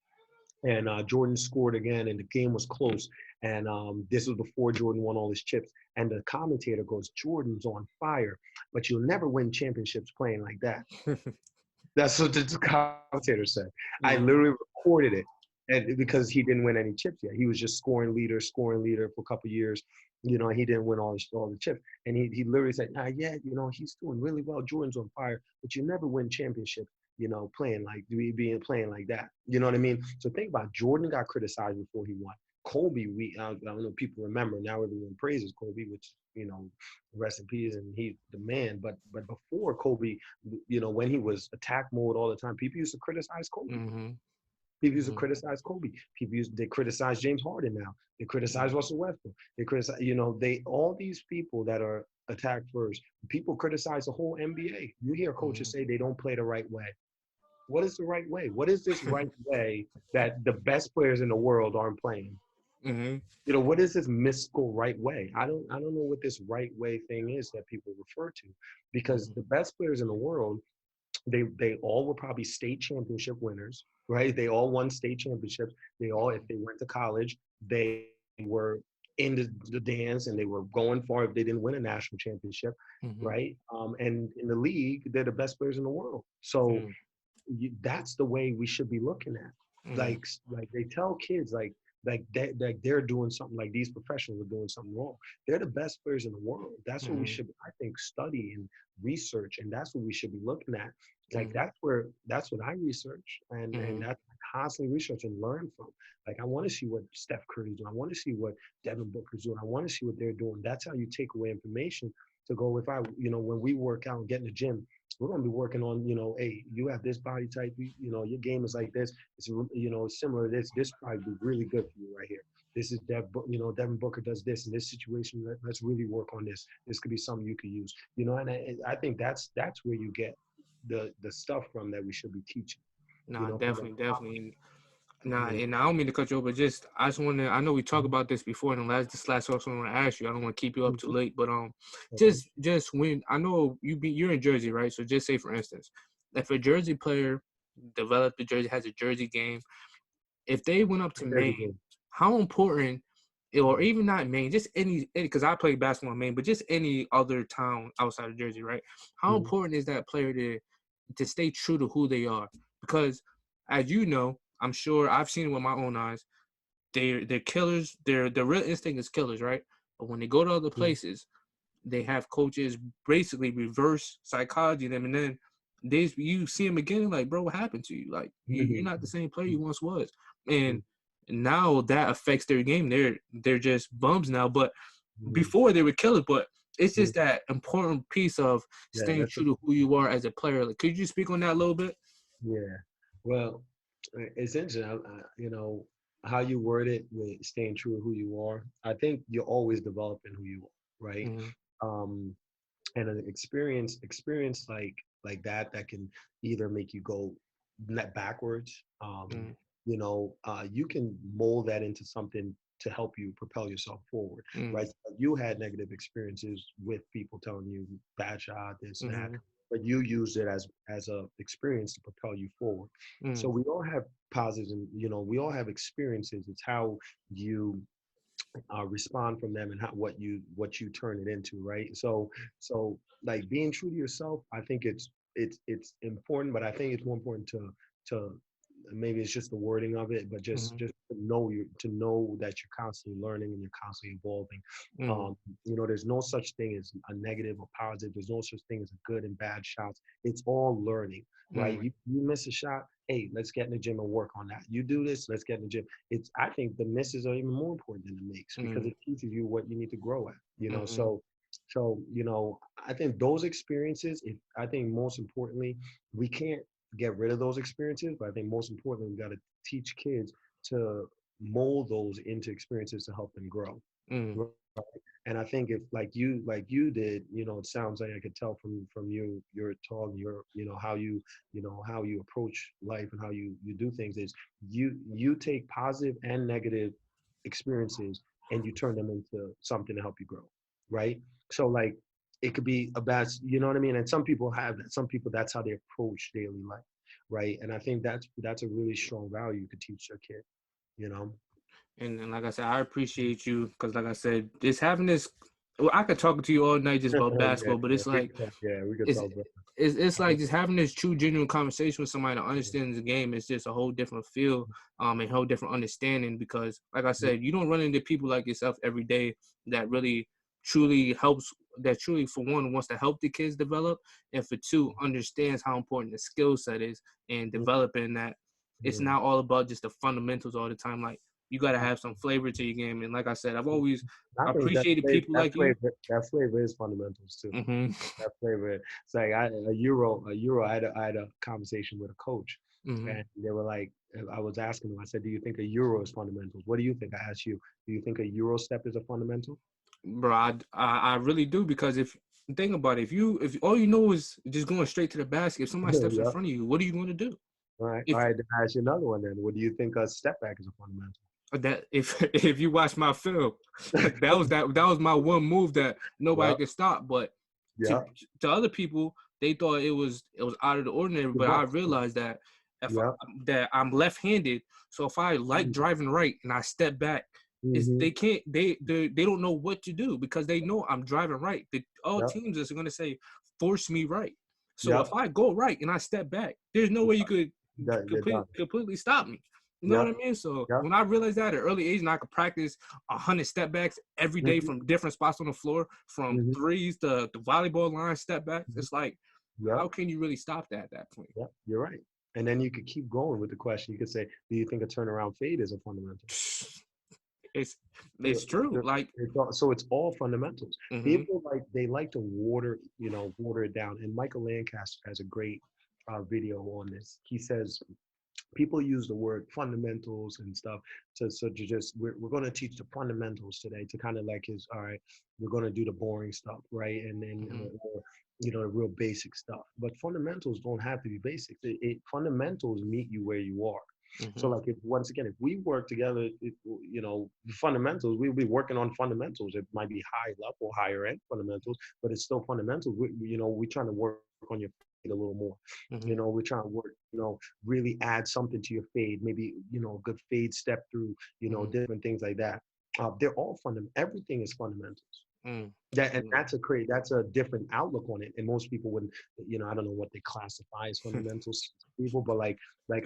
and Jordan scored again, and the game was close. And this was before Jordan won all his chips. And the commentator goes, "Jordan's on fire, but you'll never win championships playing like that." That's what the commentator said. I Mm-hmm. literally recorded it, and because he didn't win any chips yet, he was just scoring leader for a couple of years. He didn't win all the chips, and he literally said, "Yeah, he's doing really well. Jordan's on fire, but you never win championships. Playing like that. You know what I mean? So think about it. Jordan got criticized before he won. Kobe, I don't know if people remember. Now everyone praises Kobe, which rest in peace, and he's the man. But before Kobe, when he was attack mode all the time, people used to criticize Kobe. Mm-hmm. People used to criticize Kobe. They criticize James Harden now. They criticize Russell Westbrook. They criticize, all these people that are attack first. People criticize the whole NBA. You hear Mm-hmm. coaches say they don't play the right way. What is the right way? What is this right way that the best players in the world aren't playing? Mm-hmm. What is this mystical right way? I don't know what this right way thing is that people refer to, because the best players in the world, they all were probably state championship winners, right? They all won state championships. They all, if they went to college, they were in the dance, and they were going far if they didn't win a national championship, Mm-hmm. right? And in the league, they're the best players in the world. So that's the way we should be looking at. Mm-hmm. Like they tell kids like they're doing something, like these professionals are doing something wrong. They're the best players in the world. That's what we Mm-hmm. should, I think, study and research, and that's what we should be looking at. Like Mm-hmm. that's what I research, and Mm-hmm. that's constantly research and learn from. Like I want to see what Steph Curry's doing. I want to see what Devin Booker's doing. I want to see what they're doing. That's how you take away information to go. If I, when we work out and get in the gym, we're going to be working on, hey, you have this body type, your game is like this. It's, similar to this. This probably be really good for you right here. This is Devin Booker does this in this situation. Let's really work on this. This could be something you could use, and I think that's where you get the stuff from that we should be teaching, Nah, from the definitely, definitely. Nah, you and I don't mean to cut you off, but I just want to. I know we talked about this before, and this last question I want to ask you. I don't want to keep you up too know, late, but okay. just when I know you're in Jersey, right? So just say for instance, if a Jersey player developed the jersey, has a Jersey game, if they went up to There's a Maine, game. how important, or even not Maine, just any because I play basketball in Maine, but just any other town outside of Jersey, right? How Mhm. important is that player to stay true to who they are? Because as you know, I'm sure I've seen it with my own eyes. They're killers. Their real instinct is killers, right? But when they go to other Mhm. places, they have coaches basically reverse psychology them, and then you see them again, like, bro, what happened to you? Like, you're not the same player you once was, and now that affects their game. They're just bums now, but Mhm. before they were killers. But it's Mhm. just that important piece of Yeah, staying that's a true to who you are as a player. Like, could you speak on that a little bit? yeah. Well, it's interesting. How you word it with staying true to who you are. I think you're always developing who you are, right? Mm-hmm. Um, and an experience like that can either make you go backwards. Mm, You can mold that into something to help you propel yourself forward, mm, right? So you had negative experiences with people telling you bad shot, this, that, mm, but you used it as a experience to propel you forward. So mm, we all have positives, and we all have experiences. It's how you respond from them and what you turn it into, right? So like being true to yourself, I think it's important, but I think it's more important to maybe it's just the wording of it, but just mm, just to know that you're constantly learning and you're constantly evolving. mm, There's no such thing as a negative or positive. There's no such thing as a good and bad shots. It's all learning, right? mm, You miss a shot, hey, let's get in the gym and work on that. You do this, let's get in the gym. I think the misses are even more important than the makes because mm, it teaches you what you need to grow at, mm, so I think those experiences, if I think most importantly, we can't get rid of those experiences, but I think most importantly, we got to teach kids to mold those into experiences to help them grow. mm, And I think if like you did, it sounds like I could tell from your talk, how you approach life and how you do things is you take positive and negative experiences and you turn them into something to help you grow, right? So like it could be a bad, you know what I mean? And some people have that. Some people, that's how they approach daily life, right? And I think that's a really strong value you could teach a kid, you know? and like I said, I appreciate you because, like I said, just having this. Well, I could talk to you all night just about Yeah, basketball, but yeah, it's like we could it's talk about it's like just having this true, genuine conversation with somebody that understands the game is just a whole different feel, and a whole different understanding. Because, like I said, you don't run into people like yourself every day that really, truly helps. That truly, for one, wants to help the kids develop, and for two, understands how important the skill set is and developing that. It's Yeah. not all about just the fundamentals all the time. Like you got to have some flavor to your game, and like I said, I've always I think appreciated people like you. that flavor is fundamentals too. Hmm. That flavor, it's like a euro. I had a conversation with a coach, Hmm. and they were like, I was asking them. I said, "Do you think a euro is fundamentals? What do you think?" I asked you. Do you think a euro step is a fundamental? Bro, I really do because if think about it, if all you know is just going straight to the basket, if somebody steps in Yeah. front of you, what are you going to do? All right. All If right. Then I ask you another one. Then, what do you think a step back is a fundamental? that if you watch my film, that was my one move that nobody Yep. could stop. But to Yep. to other people, they thought it was out of the ordinary. But I realized that if Yep. that I'm left-handed, so if I like driving right and I step back, is Mm-hmm. they can't they don't know what to do because they know I'm driving right. All Yep. teams is going to say force me right. So if Yep. I go right and I step back, there's no way you could You're done. completely stop me. You know what I Yep. mean? So Yep. when I realized that at an early age, and I could practice 100 step backs every day Mm-hmm. from different spots on the floor, from Mm-hmm. threes to the volleyball line step backs, it's like, Yep. how can you really stop that at that point? Yep. You're right. And then you could keep going with the question. You could say, "Do you think a turnaround fade is a fundamental?" It's So it's true. Like, it's all fundamentals. mm-hmm, People they like to water it down. And Michael Lancaster has a great video on this. He says people use the word fundamentals and stuff to just we're going to teach the fundamentals today to kind of like his all right, we're going to do the boring stuff, right? And then mm-hmm, the real basic stuff, but fundamentals don't have to be basic. Fundamentals meet you where you are. So mm-hmm, like if once again, if we work together, the fundamentals, we'll be working on fundamentals. It might be high level, higher end fundamentals, but it's still fundamentals. We're trying to work on your fade a little more. mm-hmm, We're trying to work, really add something to your fade, maybe, a good fade step through, mm-hmm, different things like that. They're all fundamental. Everything is fundamentals. mm-hmm, And that's a different outlook on it. And most people wouldn't, I don't know what they classify as fundamentals, people, but like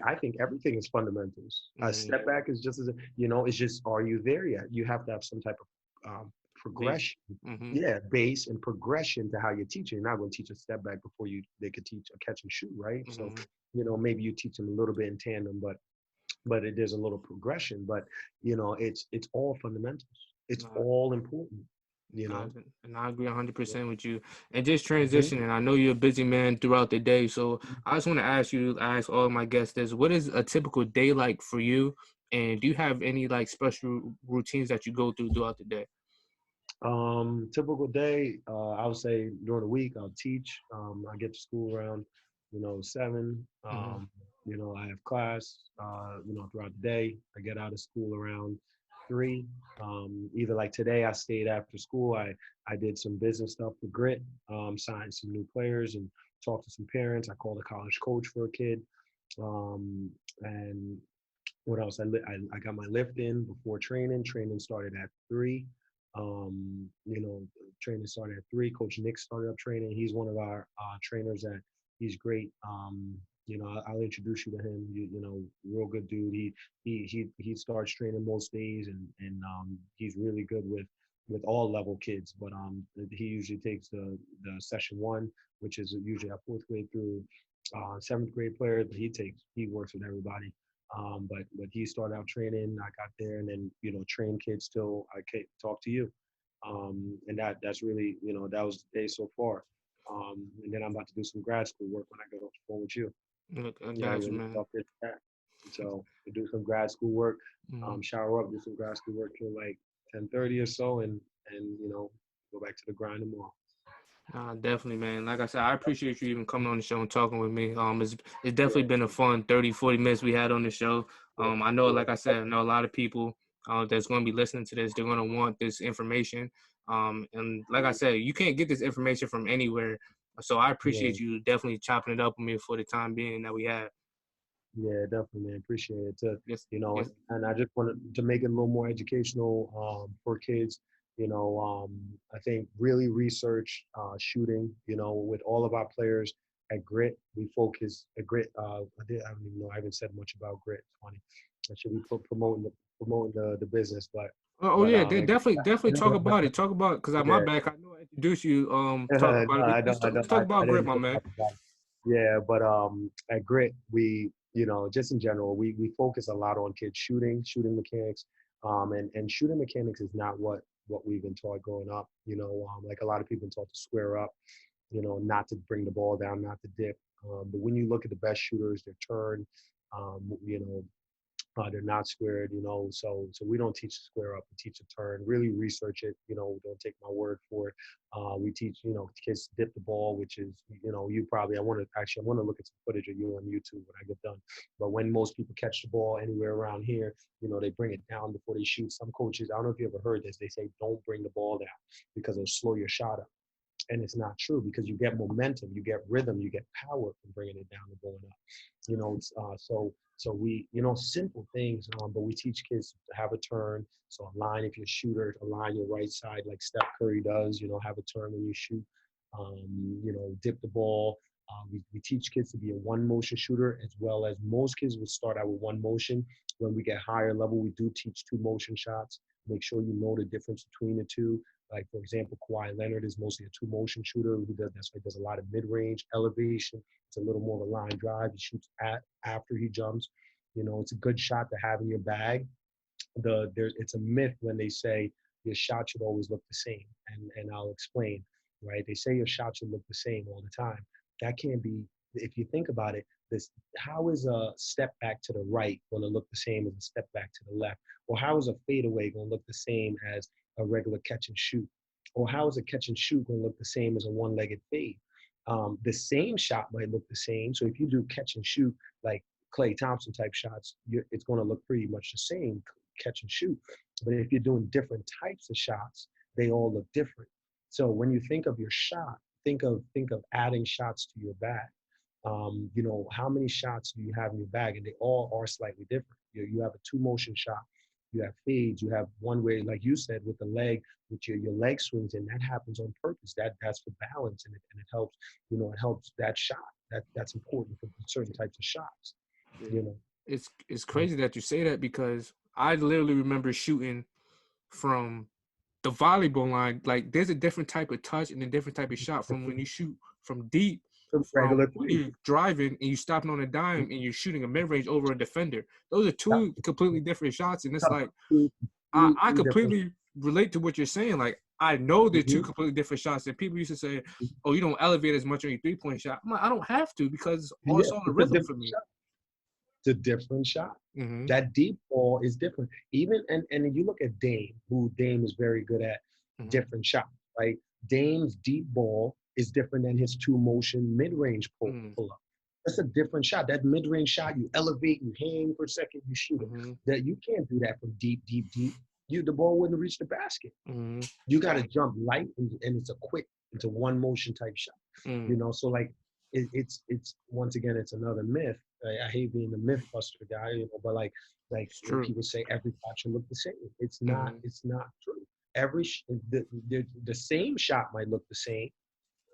I think everything is fundamentals. A mm-hmm. step back is just it's just, are you there yet? You have to have some type of Base. progression. Mm-hmm, Yeah, base and progression to how you teach it. You're not going to teach a step back before they could teach a catch and shoot, right? So, mm-hmm. maybe you teach them a little bit in tandem, but there's a little progression. But it's all fundamentals. It's Nah, all important. and I agree 100% with you. And just Mhm. transitioning, I know you're a busy man throughout the day, so I just want to ask all my guests this: what is a typical day like for you? And do you have any like special routines that you go through throughout the day? Typical day, I would say during the week I'll teach. I get to school around, 7. Mm-hmm. I have class, throughout the day. I get out of school around 3. Either like today, I stayed after school. I did some business stuff for Grit, signed some new players and talked to some parents. I called a college coach for a kid. And what else? I got my lift in before training. Training started at 3. Training started at 3. Coach Nick started up training. He's one of our trainers that he's great. I'll introduce you to him. Real good dude. He starts training most days, and he's really good with all level kids. But he usually takes the session 1, which is usually our 4th grade through 7th grade players. But he works with everybody. But he started out training. I got there, and then train kids till I talk to you. And that's really that was the day so far. And then I'm about to do some grad school work when I get off the phone with you. Look, I got you, man. So to do some grad school work, Mhm. shower up, do some grad school work till like 10:30 or so, and go back to the grind tomorrow. Definitely, man. Like I said, I appreciate you even coming on the show and talking with me. It's definitely been a fun 30, 40 minutes we had on the show. I know, like I said, I know a lot of people that's going to be listening to this. They're going to want this information. And like I said, you can't get this information from anywhere. So I Yeah. appreciate you definitely chopping it up with me for the time being that we had. Yeah, definitely, man. Appreciate it. Yes, yes. And I just wanted to make it a little more educational for kids. I think really research shooting. With all of our players at Grit, we focus at Grit. I don't even know. I haven't said much about Grit. It's funny. I should be promoting the business, but Oh but yeah, um, they it, definitely talk about it. Talk about because at my yeah. back, I know I introduced you. Talk No, about it. I don't. Let's talk I about Grip, didn't my put man. that about it. Yeah, but at Grit, we, just in general, we focus a lot on kids shooting mechanics, and shooting mechanics is not what we've been taught growing up. Like a lot of people been taught to square up, not to bring the ball down, not to dip. But when you look at the best shooters, their turn, they're not squared, so we don't teach to square up. We teach to turn, really research it, don't take my word for it. We teach, kids to dip the ball, which is, I want to look at some footage of you on YouTube when I get done. But when most people catch the ball anywhere around here, they bring it down before they shoot. Some coaches, I don't know if you ever heard this, they say, don't bring the ball down because it'll slow your shot up. And it's not true because you get momentum, you get rhythm, you get power from bringing it down and going up. So we, simple things, but we teach kids to have a turn. So align if you're a shooter, align your right side like Steph Curry does. Have a turn when you shoot. Dip the ball. We teach kids to be a one motion shooter, as well as most kids will start out with one motion. When we get higher level, we do teach 2 motion shots. Make sure you know the difference between the two. Like, for example, Kawhi Leonard is mostly a 2 motion shooter. That's why he does a lot of mid range elevation. It's a little more of a line drive. He shoots after he jumps. It's a good shot to have in your bag. It's a myth when they say your shot should always look the same, and I'll explain. Right? They say your shot should look the same all the time. That can't be. If you think about it, how is a step back to the right going to look the same as a step back to the left? Or how is a fadeaway going to look the same as a regular catch and shoot? Or how is a catch and shoot going to look the same as a one-legged fade? The same shot might look the same. So if you do catch and shoot like Klay Thompson type shots, it's going to look pretty much the same, catch and shoot. But if you're doing different types of shots, they all look different. So when you think of your shot, think of adding shots to your bag. How many shots do you have in your bag? And they all are slightly different. You have a 2 motion shot. You have fades. You have one way, like you said, with the leg, with your leg swings, and that happens on purpose. That's for balance, and it helps. It helps that shot. That's important for certain types of shots. Yeah. It's crazy that you say that because I literally remember shooting from the volleyball line. Like there's a different type of touch and a different type of shot from when you shoot from deep, from Regular when 3. you're driving and you stopping on a dime and you're shooting a mid range over a defender. Those are 2 completely different shots, and it's like Two I different. completely relate to what you're saying. Like I know they're 2 Mhm. completely different shots, and people used to say, "Oh, you don't elevate as much on your 3-point shot." I'm like, I don't have to because Yeah, it's all the it's a rhythm for different me. shot. It's a different shot. Mm-hmm. That deep ball is different. Even and you look at Dame, who Dame is very good at Mm-hmm. different shots, right? Dame's deep ball is different than his 2 motion mid range pull up. That's a different shot. That mid-range shot, you elevate, you hang for a second, you shoot it. Mm-hmm. That you can't do that from deep, deep, deep. The ball wouldn't reach the basket. Mm-hmm. You got to jump light, and it's a one motion type shot. Mm. So like it's once again, it's another myth. I hate being the myth buster guy, but like It's when true. people say every shot should look the same, it's not. Mm-hmm. It's not true. The same shot might look the same.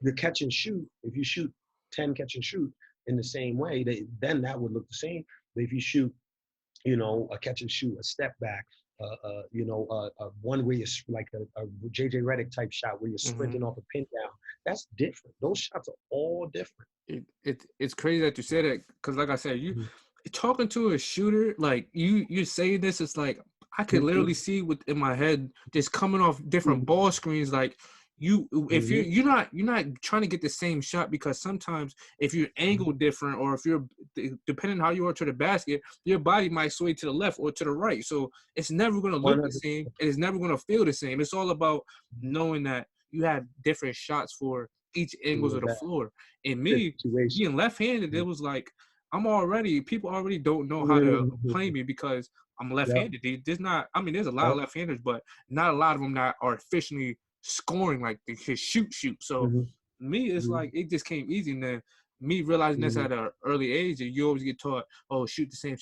The catch and shoot, if you shoot 10 catch and shoot in the same way, then that would look the same. But if you shoot, a catch and shoot, a step back, a one where you're like a JJ Redick type shot where you're sprinting Mm-hmm. off a pin down, that's different. Those shots are all different. It's crazy that you said that, because like I said, you Mhm. talking to a shooter, like you saying this, it's like I could literally see in my head just coming off different ball screens. Like if Mhm. you're not trying to get the same shot, because sometimes if you're angled different, or if you're depending on how you are to the basket, your body might sway to the left or to the right. So it's never going to look the 100%. same. It's never going to feel the same. It's all about knowing that you have different shots for each angles of the That floor. And me situation. being left-handed, it was like people already don't know how to play me because I'm Yep. left-handed. There's not, I mean, there's a lot of Yep. left-handers, but not a lot of them that are efficiently scoring like they can shoot. So Mhm. me, it's Mhm. like it just came easy. And then me realizing this Mhm. at an early age, and you always get taught, oh, shoot the same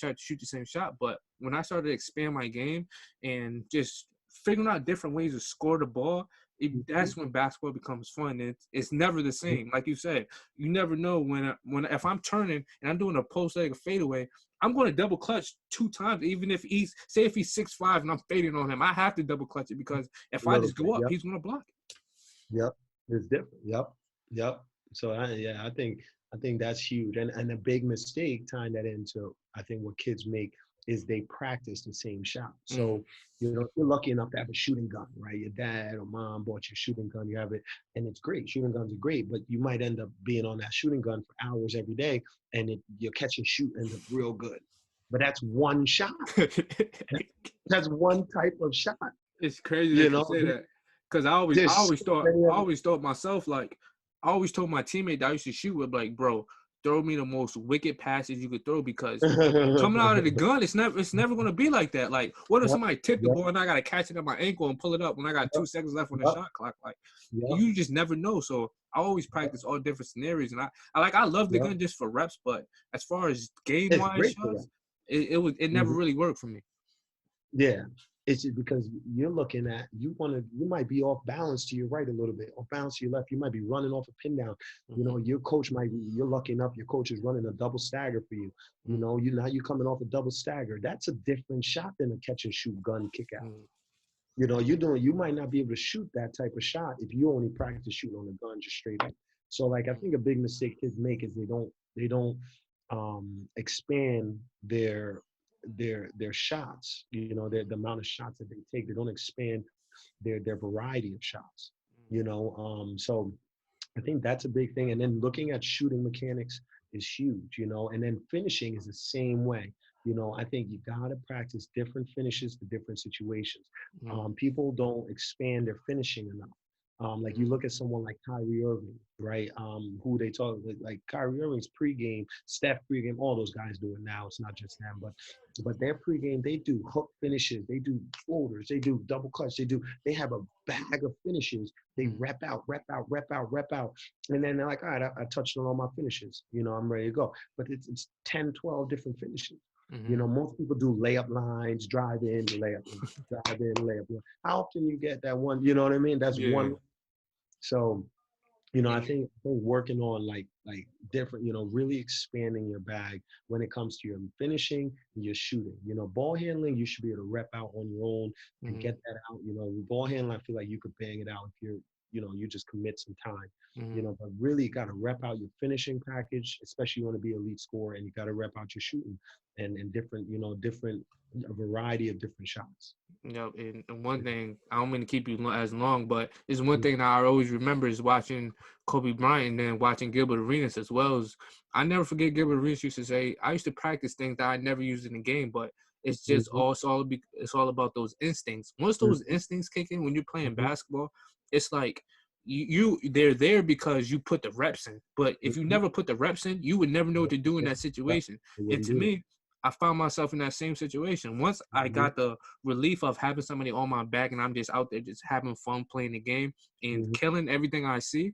shot. But when I started to expand my game and just figuring out different ways to score the ball, Mhm. that's when basketball becomes fun. It's never the same. Like you said, you never know when if I'm turning and I'm doing a post leg or fadeaway, I'm going to double clutch 2 times, even if he's 6'5" and I'm fading on him. I have to double clutch it, because if A I little just go bit. up, Yep. he's going to block it. Yep. It's different. Yep. Yep. So I think that's huge. And a big mistake tying that into, I think, what kids make is they practice the same shot. Mm, So, if you're lucky enough to have a shooting gun, right? Your dad or mom bought you a shooting gun, you have it, and it's great. Shooting guns are great, but you might end up being on that shooting gun for hours every day, and your catch and shoot ends up real good. But that's one shot. That's one type of shot. It's crazy You that you know, say that, because I there's always so thought many I other. always thought myself, like, I always told my teammate that I used to shoot with, like, bro, throw me the most wicked passes you could throw, because coming out of the gun, it's never gonna be like that. Like, what if Yep. somebody tipped the Yep. ball and I gotta catch it at my ankle and pull it up when I got Yep. 2 seconds left on the Yep. shot clock? Like, Yep. you just never know. So I always Yep. practice all different scenarios, and I love the Yep. gun just for reps, but as far as game It's wise great for shots, that. it never Mhm. really worked for me. Yeah. It's just because you're looking at, you might be off balance to your right a little bit, off balance to your left. You might be running off a pin down. Your coach you're lucky enough, your coach is running a double stagger for you. Now you're coming off a double stagger. That's a different shot than a catch and shoot gun kick out. Mm, You might not be able to shoot that type of shot if you only practice shooting on a gun just straight up. So like I think a big mistake kids make is they don't expand their shots, the amount of shots that they take. They don't expand their variety of shots. So I think that's a big thing. And then looking at shooting mechanics is huge, and then finishing is the same way. I think you got to practice different finishes for different situations. mm, People don't expand their finishing enough. Like you look at someone like Kyrie Irving, right? Who they talk like Kyrie Irving's pregame, Steph pregame, all those guys do it now. It's not just them, but their pregame, they do hook finishes, they do floaters, they do double clutch, they have a bag of finishes. They mm, rep out, rep out. And then they're like, all right, I touched on all my finishes. I'm ready to go. But it's 10, 12 different finishes. mm, Most people do layup lines, drive in, layup line, drive in, layup line. How often you get that one? You know what I mean? That's yeah. one. So, I And think working on like different, really expanding your bag when it comes to your finishing and your shooting. Ball handling, you should be able to rep out on your own and mm, get that out. Ball handling, I feel like you could bang it out if you just commit some time. mm. But really you got to rep out your finishing package, especially you want to be elite scorer, and you got to rep out your shooting and different, a variety of different shots. And one thing, I don't mean to keep you as long, but it's one thing that I always remember is watching Kobe Bryant and then watching Gilbert Arenas as well. As I never forget Gilbert Arenas used to say, I used to practice things that I never used in the game, but it's just Mhm. it's all about those instincts. Once those Mhm. instincts kick in when you're playing Mhm. basketball, it's like they're there because you put the reps in. But if you never put the reps in, you would never know what to do in that situation. And to me, I found myself in that same situation. Once I got the relief of having somebody on my back and I'm just out there just having fun playing the game and killing everything I see,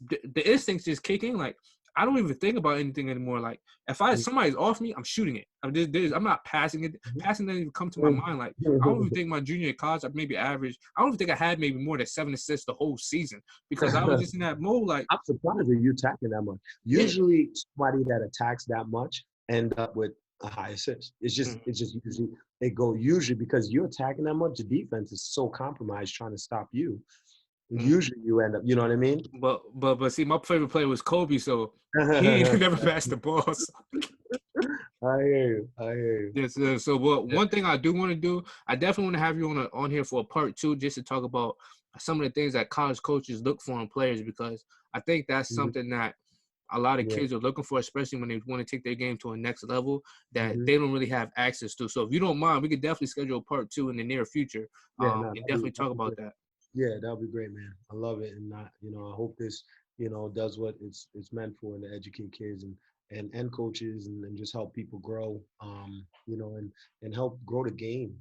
the instincts just kick in. Like, I don't even think about anything anymore. Like, if somebody's off me, I'm shooting it. I'm not passing it. Passing doesn't even come to my mind. Like, I don't even think my junior year of college, I maybe average. I don't even think I had maybe more than 7 assists the whole season because I was just in that mode. Like, I'm surprised that you attacking that much. Usually, somebody that attacks that much end up with a high assist. It's just usually usually because you're attacking that much. The defense is so compromised trying to stop you. Usually you end up, you know what I mean? But see, my favorite player was Kobe, so he never passed the ball. So. I hear you. Yes, so one thing I do want to do, I definitely want to have you on here for a part 2 just to talk about some of the things that college coaches look for in players, because I think that's something that a lot of kids are looking for, especially when they want to take their game to a next level that they don't really have access to. So if you don't mind, we could definitely schedule a part 2 in the near future and definitely talk about that. Yeah, that'll be great, man. I love it, and I hope this, does what it's meant for, and to educate kids and coaches, and just help people grow, and help grow the game.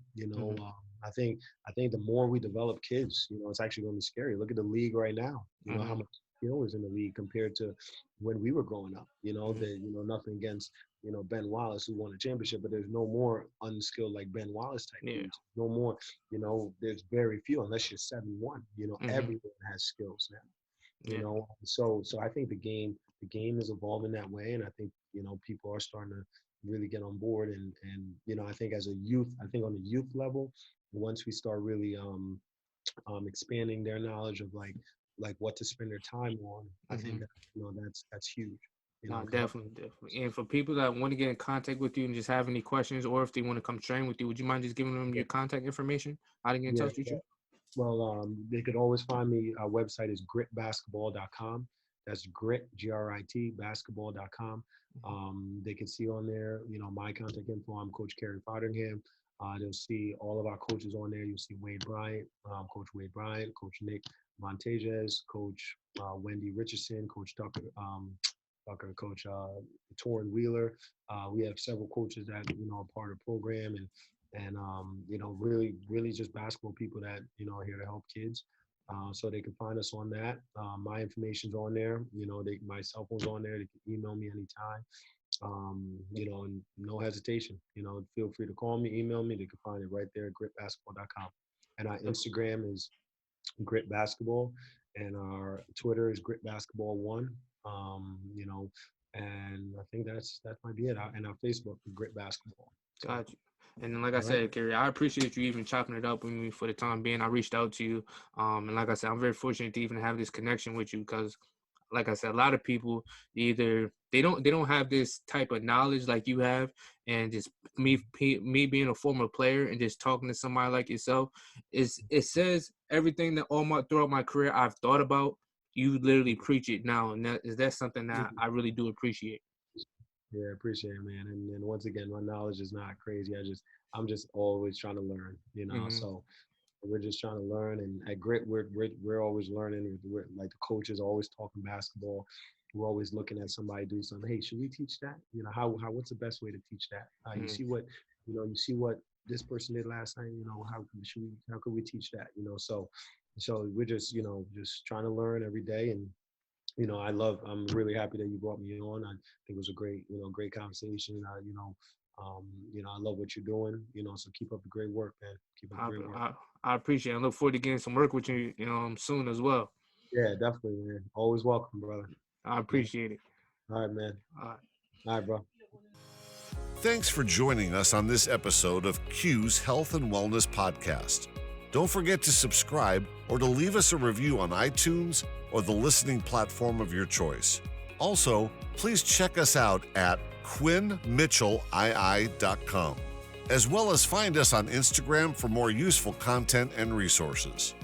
I think the more we develop kids, it's actually going to be scary. Look at the league right now. How much skill is in the league compared to when we were growing up. Nothing against Ben Wallace, who won a championship, but there's no more unskilled like Ben Wallace type dudes. No more, there's very few unless you're 7'1". Everyone has skills now. So I think the game is evolving that way, and I think people are starting to really get on board, and I think as a youth, on the youth level, once we start really expanding their knowledge of like what to spend their time on, I think that that's huge. No, definitely. And for people that want to get in contact with you and just have any questions, or if they want to come train with you, would you mind just giving them your contact information? How to get in touch with you? Well, they could always find me. Our website is gritbasketball.com. That's grit, G-R-I-T, basketball.com. They can see on there, my contact info. I'm Coach Kerry Fodderingham. They'll see all of our coaches on there. You'll see Wade Bryant, Coach Wade Bryant, Coach Nick Montages, Coach Wendy Richardson, Coach Tucker, Coach Torrin Wheeler. We have several coaches that are part of the program, and really just basketball people that are here to help kids. So they can find us on that. My information's on there. My cell phone's on there. They can email me anytime. And no hesitation. Feel free to call me, email me. They can find it right there at gritbasketball.com. And our Instagram is Grit Basketball, and our Twitter is Grit Basketball 1. And I think that might be it. And our Facebook is Grit Basketball. Got you. And then, like I said, Kerry, I appreciate you even chopping it up with me for the time being. I reached out to you. And like I said, I'm very fortunate to even have this connection with you because, like I said, a lot of people either they don't have this type of knowledge like you have, and just me being a former player and just talking to somebody like yourself, it says everything that throughout my career I've thought about. You literally preach it now, and that's something that I really do appreciate. Yeah, appreciate it, man. And once again, my knowledge is not crazy. I'm just always trying to learn, So we're just trying to learn. And at Grit, we're always learning. We're like the coaches are always talking basketball. We're always looking at somebody do something. Hey, should we teach that? What's the best way to teach that? You see what this person did last night. How could we teach that? So we're just just trying to learn every day. And I'm really happy that you brought me on. I think it was a great conversation. I love what you're doing, so keep up the great work, man. Keep up the great work. I appreciate it. I look forward to getting some work with you, soon as well. Yeah, definitely, man. Always welcome, brother. I appreciate it. All right, man. All right, bro. Thanks for joining us on this episode of Q's Health and Wellness Podcast. Don't forget to subscribe or to leave us a review on iTunes or the listening platform of your choice. Also, please check us out at QuinnMitchellII.com, as well as find us on Instagram for more useful content and resources.